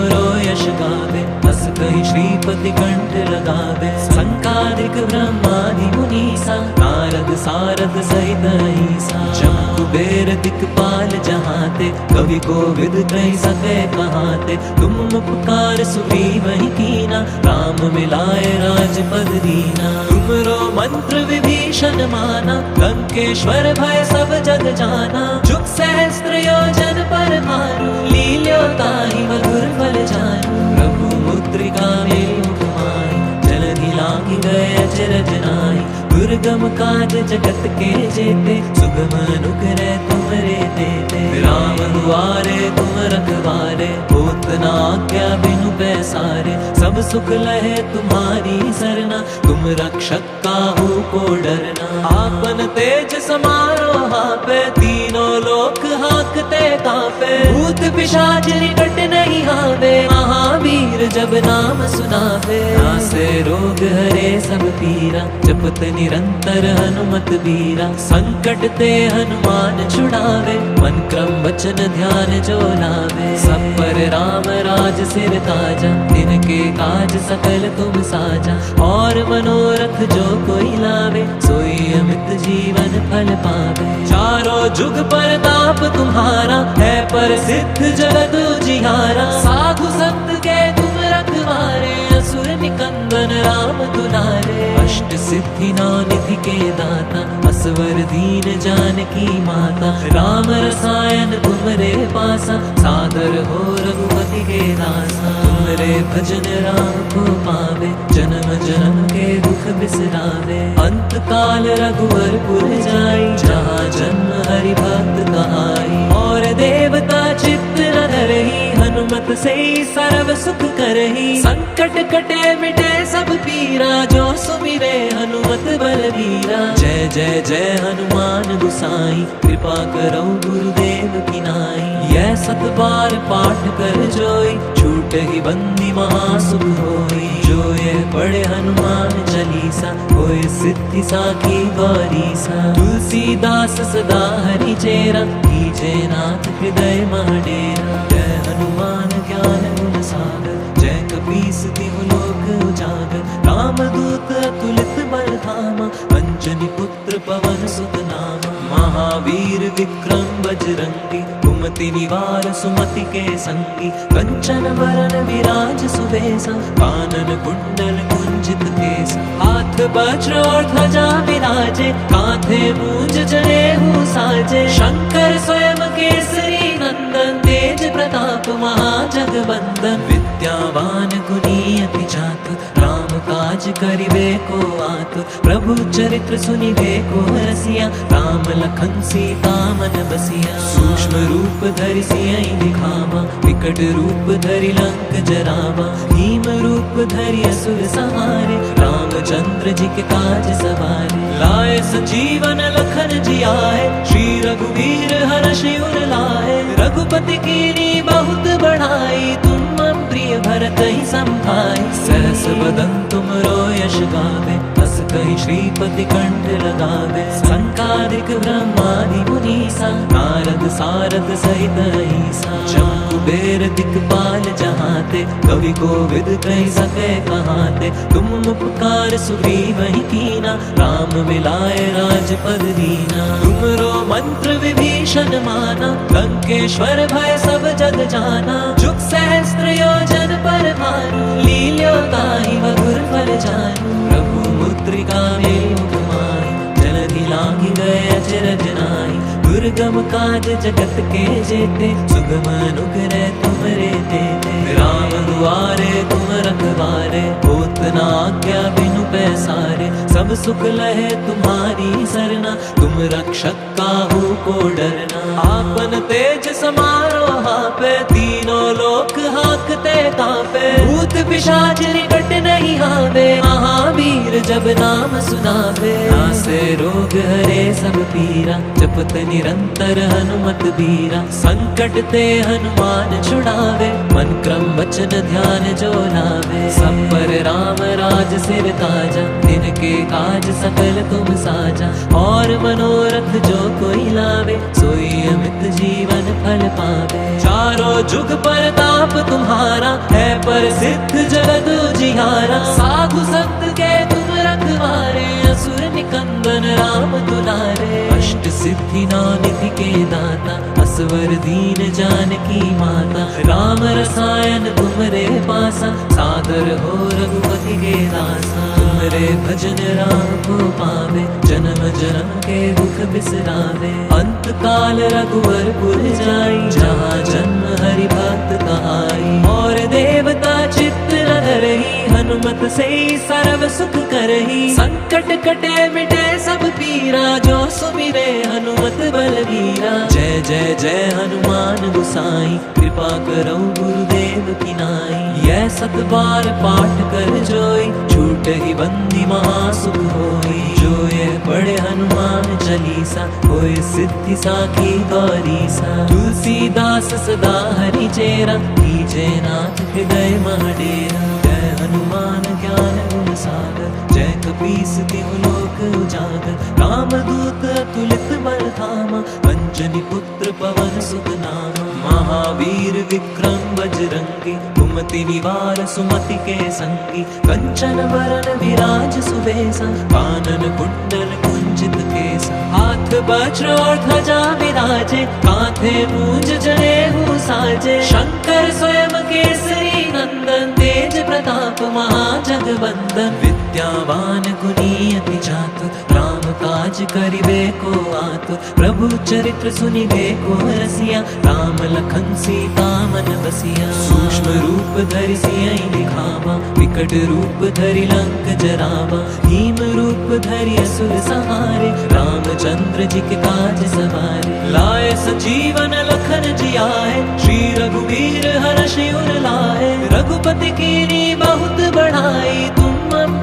यश गावे, हस कहि श्रीपति कंठ लगावे, संकादिक ब्रह्मादि मुनीसा, नारद सारद सहित अहिसा। जम कुबेर दिक्पाल जहाते, कवि कोविद कहि सके कहाते, तुम उपकार सुग्रीव ही कीना, राम मिलाए राजपद दीना। तुमरो मंत्र विभीषण माना, लंकेश्वर भय सब जग जाना, जुग सहस्त्र योजन पर भानु, लील्यो ताहि मधुर फल जानू। प्रभु मुद्रिका मेलु कुमाई, जलधि लांघि गए अचरज नाहि, दुर्गम काज जगत के जेते, सुगम अनुग्रह तुमरे तेते। राम दुआरे तुम रखवारे, होत न आज्ञा बिनु पैसारे, सब सुख लहे तुम्हारी सरना, तुम रक्षक काहू को डरना। आपन तेज समारो हापे, तीनों लोक हाकते कापे, भूत पिशाच निकट नहीं आवे, महावीर जब नाम सुनावे। नासे रोग हरे सब पीरा, जपत निरंतर हनुमत बीरा, संकट ते हनुमान छुड़ावे, मन क्रम वचन ध्यान जो लावे। सब पर राम राज सिर ताजा, तिनके काज सकल तुम साजा, और मनोरथ जो कोई लावे, सोई अमित जीवन फल पावे। चारों जुग परताप तुम्हारा, है पर सिद्ध जगत उजियारा, साधु संत के तुम रखवारे, असुर निकंदन राम दुलारे। अष्ट सिद्धि नौ निधि के दाता, असवर दीन जानकी माता, राम रसायन तुमरे पासा, सादर हो रघुपति के दासा। तुमरे भजन राम को पावे, जन्म जन्म के दुख बिसरावे, अंत काल रघुवर पुर जाई, जहाँ जन्म हरि भक्त कहाई। और देवता चित्त न धरहि, हनुमत से सर्व सुख करहि, संकट कटे मिटे सब पीरा, जो सुमिरे हनुमत बलबीरा। जय जय जय हनुमान गुसाई, कृपा करो गुरुदेव की नाई। यह सत बार पाठ कर जोई, छूट ही बंदी महासुख होई। जो ये पढ़े हनुमान चालीसा, होए सिद्धि साखी गौरीसा। तुलसीदास सदा हरि चेरा, कीजे नाथ हृदय मह डेरा। जय हनुमान ज्ञान गुण सागर, जय कपीस तिहु लोक उजागर। रामदूत अतुलित बल धामा, अंजनी पुत्र पवन सुत नामा। महावीर विक्रम बजरंगी, कुमति निवार सुमति के संगी। कंचन वरन विराज सुबेसा, कानन कुंडल कुंजित केसा। हाथ वज्र और ध्वजा विराजे, कांधे मूंज जनेऊ साजे। शंकर स्वयं केसरी नंदन, तेज प्रताप महाजगवंदन। विद्यावान गुणी अति चातुर, राम काज करिबे को आतुर। प्रभु चरित्र सुनिबे को रसिया, राम लखन सीता मन बसिया। सूक्ष्म रूप धरि सियहि दिखावा, विकट रूप धरि लंक जरावा। भीम रूप धरि असुर संहारे, रामचंद्र जी के काज सवारे। लाए संजीवन लखन जियाए, श्री रघुवीर हर्षि उर लाए। रघुपति कीनी बहुत बढ़ाई, तुम प्रिय भरत ही संभाई। सहस बदन तुम यश गावे, हस कहि श्रीपति कंठ लगावे। संकादिक ब्रह्मादि मुनीसा, नारद सारद सहित अहिसा। जम कुबेर दिक्पाल जहाते, कवि कोविद कहि सके कहाते। तुम उपकार सुग्रीव ही कीना, राम मिलाए राजपद दीना। तुमरो मंत्र विभीषण माना, लंकेश्वर भय सब जग जाना। जुग सहस्त्र योजन पर भानु, लील्यो ताहि मधुर फल जानू। प्रभु मुद्रिका मेलु कुमाई, जलधि लांघि गए अचरज नाहि। दुर्गम काज जगत के जेते, सुगम अनुग्रह तुमरे तेते। राम दुआरे तुम रखवारे, होत न आज्ञा बिनु पैसारे। सब सुख लहे तुम्हारी सरना, तुम रक्षक काहू को डरना। आपन तेज समारो हापे, तीनों लोक हाकते कांपे। भूत पिशाच निकट नहीं आवे, महावीर जब नाम सुनावे। नासे रोग हरे सब पीरा, जपत निरंतर हनुमत बीरा। संकट ते हनुमान छुड़ावे, मन क्रम वचन ध्यान जो लावे। सब पर राम राज सिर ताजा, तिनके काज सकल तुम साजा। और मनोरथ जो कोई लावे, सोई अमित जीवन फल पावे। चारों जुग परताप तुम्हारा, है प्रसिद्ध जगत उजियारा। साधु संत के तुम रखवारे, असुर निकंदन राम दुलारे। अष्ट सिद्धि नौ निधि के दाता, असवर दीन जानकी माता। राम रसायन तुमरे पासा, सादर हो रघुपति के दासा। तुमरे भजन राम को पावे, जन्म जन्म के दुख बिसरावे। अंत काल रघुवर पुर जाई, जहाँ जन्म हरि भक्त कहाई। और देवता चित्त न धरहि, हनुमत से सर्व सुख करहि। संकट कटे मिटे सब पीरा, जो सुमिरे हनुमत बलवीरा। जय जय जय हनुमान गोसाई, कृपा करो गुरुदेव की नाई। यह सत बार पाठ कर जोई, छूट ही बंदी महासुख होई। जो ये पढ़े हनुमान चालीसा, होए सिद्धि साखी गौरीसा। तुलसीदास सदा हरि चेरा, कीजे नाथ हृदय महडेरा। जय हनुमान ज्ञान गुण सागर, जय कपीस तिहु लोक उजागर। रामदूत अतुलित बल धामा, अंजनी पुत्र पवन सुत नामा। महावीर विक्रम बजरंगी, कुमति निवार सुमति के संगी। कंचन बरन विराज सुबेसा, कानन कुंडल कुंजित केसा। हाथ वज्र और ध्वजा विराजे, कांधे मूंज जनेऊ साजे। शंकर स्वयं केसरी नंदन, तेज प्रताप महाजगवंदन। विद्यावान गुणी अति चातुर, राम काज करिबे को आतुर। प्रभु चरित्र सुनिबे को रसिया, राम लखन सीता मन बसिया। सूक्ष्म रूप धरि सियहि दिखावा, विकट रूप धरि लंक जरावा। भीम रूप धरि असुर संहारे, रामचंद्र जी के काज सवारे। लाए संजीवन लखन जियाए, श्री रघुवीर हर्षि उर लाए। रघुपति कीनी बहुत बढ़ाई, तुम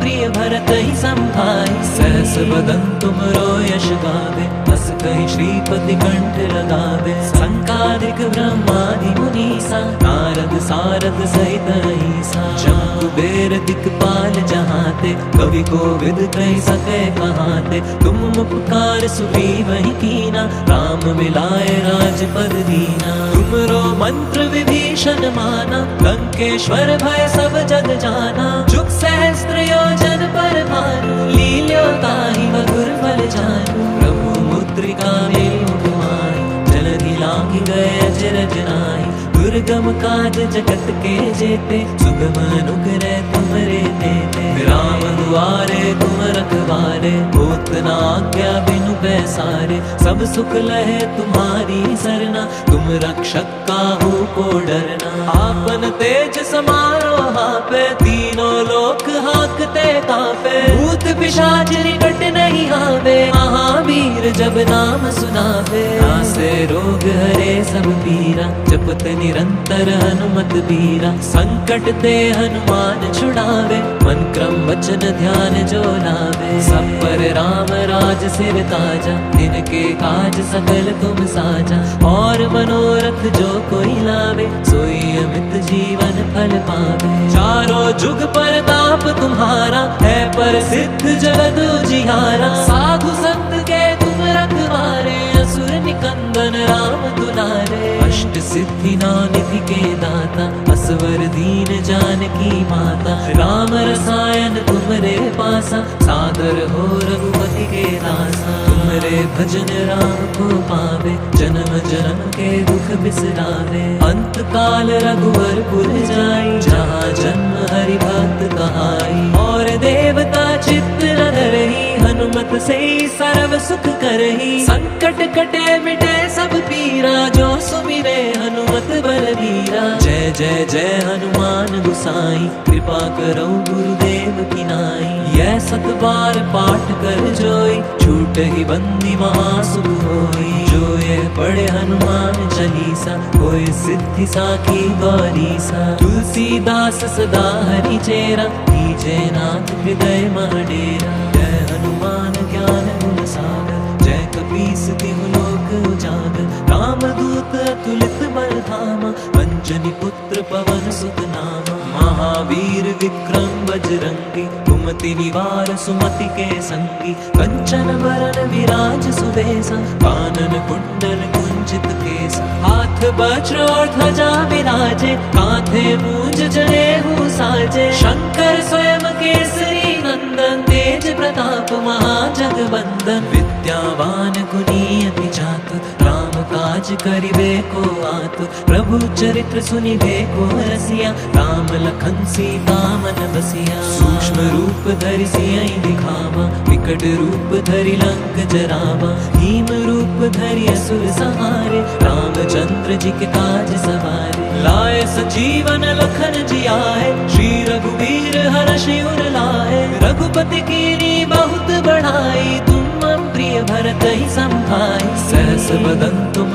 प्रिय भरत ही संभाई। सहस बदन तुमरो यश गावे, बस कहि श्रीपति कंठ लगावे। संकादिक ब्रह्मादि मुनीसा, नारद सारद सहित अहिसा। जम कुबेर दिक्पाल जहाते, कवि कोविद कहि सके कहाते। तुम उपकार सुग्रीवहि कीना, राम मिलाए राजपद दीना। तुमरो मंत्र विभीषण माना, लंकेश्वर भय सब जग जाना। जुग सहस्त्र योजन पर भानु, लील्यो ताहि मधुर फल जानू। प्रभु मुद्रिका मेलि मुखमाहि, जलधि लांघि गए अचरज नाहि। दुर्गम काज जगत के जेते, सुगम अनुग्रह तुमरे तेते। राम दुआरे तुम रखवारे, होत न आज्ञा बिनु पैसारे। सब सुख लहे तुम्हारी सरना, तुम रक्षक काहू को डरना। आपन तेज समारो हापे, तीनों लोक हाकते कांपे। भूत पिशाच निकट नहीं आवे, महावीर जब नाम सुनावे। नासे रोग हरे सब पीरा, जपत निरंतर हनुमत बीरा। संकट ते हनुमान छुड़ावे, मन क्रम वचन ध्यान जो लावे। सब पर राम राज सिर ताजा, तिनके काज सकल तुम साजा। और मनोरथ जो कोई लावे, सोई अमित जीवन फल पावे। चारों जुग परताप तुम्हारा, है प्रसिद्ध जगत उजियारा। साधु संत के तुम रखवारे, असुर निकंदन राम दुलारे। अष्ट सिद्धि नौ निधि के दाता, असवर दीन जानकी माता। राम रसायन तुमरे पासा, सादर हो रघुपति के दासा। तुमरे भजन राम को पावे, जन्म जन्म के दुख बिसरावे। अंत काल रघुवर पुर जाई, जहाँ जन्म हरि भक्त कहाई। और देवता चित्त न धरहि, हनुमत से सर्व सुख करहि। संकट कटे मिटे सब पीरा, जो सुमिरे हनुमत बलवीरा। जय जय जय हनुमान गोसाई, कृपा करो गुरुदेव की नाई। यह सत बार पाठ कर जोई, छूट ही बंदी महासुख होई। जो ये पढ़े हनुमान चालीसा, होए सिद्धि साखी गौरीसा। तुलसीदास सदा हरि चेरा, कीजे नाथ हृदय मह डेरा। जय हनुमान ज्ञान गुण सागर, जय कपीस तिहु लोक उजागर। रामदूत अतुलित बल धामा, अंजनी पुत्र पवन सुत नामा। महावीर विक्रम बजरंगी, कुमति निवार सुमति के संगी। कंचन बरन विराज सुबेसा, कानन कुंडल कुंचित केसा। हाथ वज्र और ध्वजा विराजे, कांधे मूंज जनेऊ साजे। शंकर स्वयं केसरी नंदन, तेज प्रताप महाजगवंदन। विद्यावान गुणी अति चातुर, राम काज करिबे को आतुर। प्रभु चरित्र सुनिबे को रसिया, राम लखन सीता मन बसिया। सूक्ष्म रूप धरि सियहि दिखावा, विकट रूप धरि लंक जरावा। भीम रूप धरि असुर संहारे, रामचंद्र जी के काज सवारे। लाए संजीवन लखन जियाए, श्री रघुवीर हरषि उर लाए। रघुपति कीनी बहुत बढ़ाई, तुम मम प्रिय भरत ही संभाई। सहस बदन तुम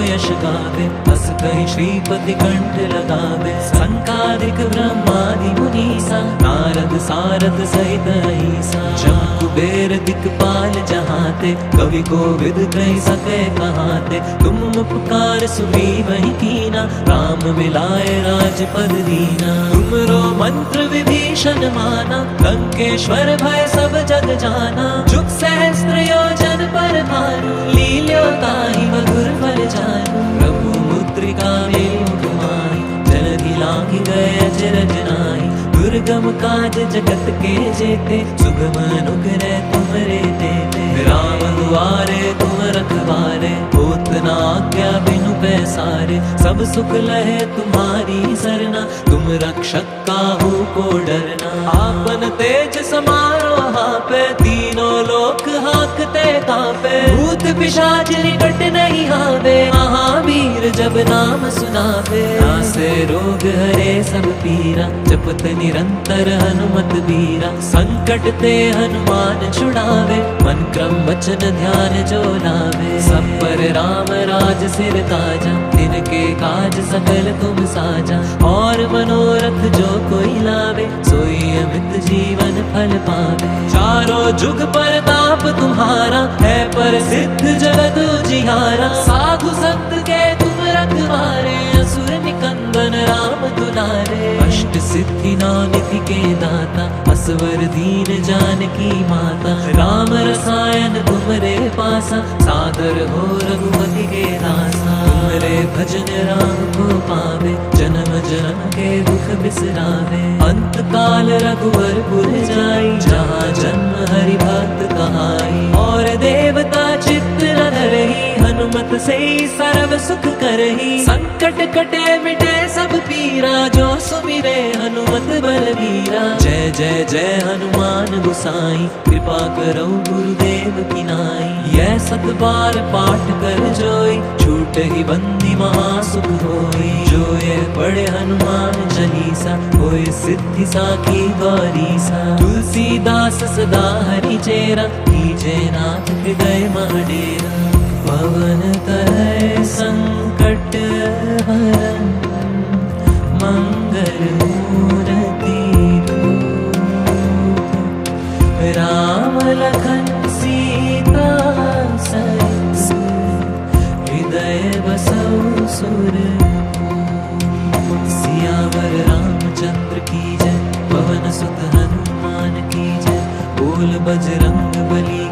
यश गावे, हस कहि श्रीपति कंठ लगावे। संकादिक ब्रह्मादि मुनीसा, नारद सारद सहित अहिसा। जम कुबेर दिक्पाल जहाते, कवि कोविद कहि सके कहाते। तुम उपकार सुग्रीव ही कीना, राम मिलाए राजपद दीना। तुमरो मंत्र विभीषण माना, लंकेश्वर भय सब जग जाना। जुग सहस्त्र योजन पर भानु, लील्यो ताहि मधुर फल जानू। प्रभु मुद्रिका मेलु घुमाई, जलधि लांघि गए अचरज नाहि। दुर्गम काज जगत के जेते, सुगम अनुग्रह तुमरे तेते। राम दुआरे तुम रखवारे, होत न आज्ञा बिनु पैसारे। सब सुख लहे तुम्हारी सरना, तुम रक्षक काहू को डरना। आपन तेज समारो हापे, तीनों लोक हाकते कापे। भूत पिशाच निकट नहीं आवे, महावीर जब नाम सुनावे। नासे रोग हरे सब पीरा, जपत निरंतर हनुमत बीरा। संकट ते हनुमान छुड़ावे, मन क्रम वचन ध्यान जो लावे। सब पर राम राज सिर ताजा, तिनके काज सकल तुम साजा। और मनोरथ जो कोई लावे, सोई अमित जीवन फल पावे। चारों जुग परताप तुम्हारा, है पर सिद्ध जगत उजियारा। साधु संत के तुम रखवारे, असुर निकंदन राम दुलारे। अष्ट सिद्धि नौ निधि के दाता, असवर दीन जानकी माता। राम रसायन तुमरे पासा, सादर हो रघुपति के दासा। तुमरे भजन राम को पावे, जन्म जन्म के दुख बिसरावे। अंत काल रघुवर पुर जाई, जहाँ जन्म हरि भक्त कहाई। और देवता चित्त न धरहि, हनुमत से सर्व सुख करहि। संकट कटे मिटे सब पीरा, जो सुमिरे हनुमत बलवीरा। जय जय जय हनुमान गोसाई, कृपा करो गुरुदेव की नाई। यह सत बार पाठ कर जोई, छूट ही बंदी महासुख होई। जो ये पढ़े हनुमान चालीसा, होए सिद्धि साखी गौरीसा। तुलसीदास सदा हरि चेरा, कीजे नाथ हृदय मह डेरा। पवन तनय संकट हरन, मंगल मूर्ति रूप। राम लखन सीता सहित, हृदय बसौ सुरभूप। सियावर रामचंद्र की जय, पवन सुत हनुमान की जय। बोल बजरंग बली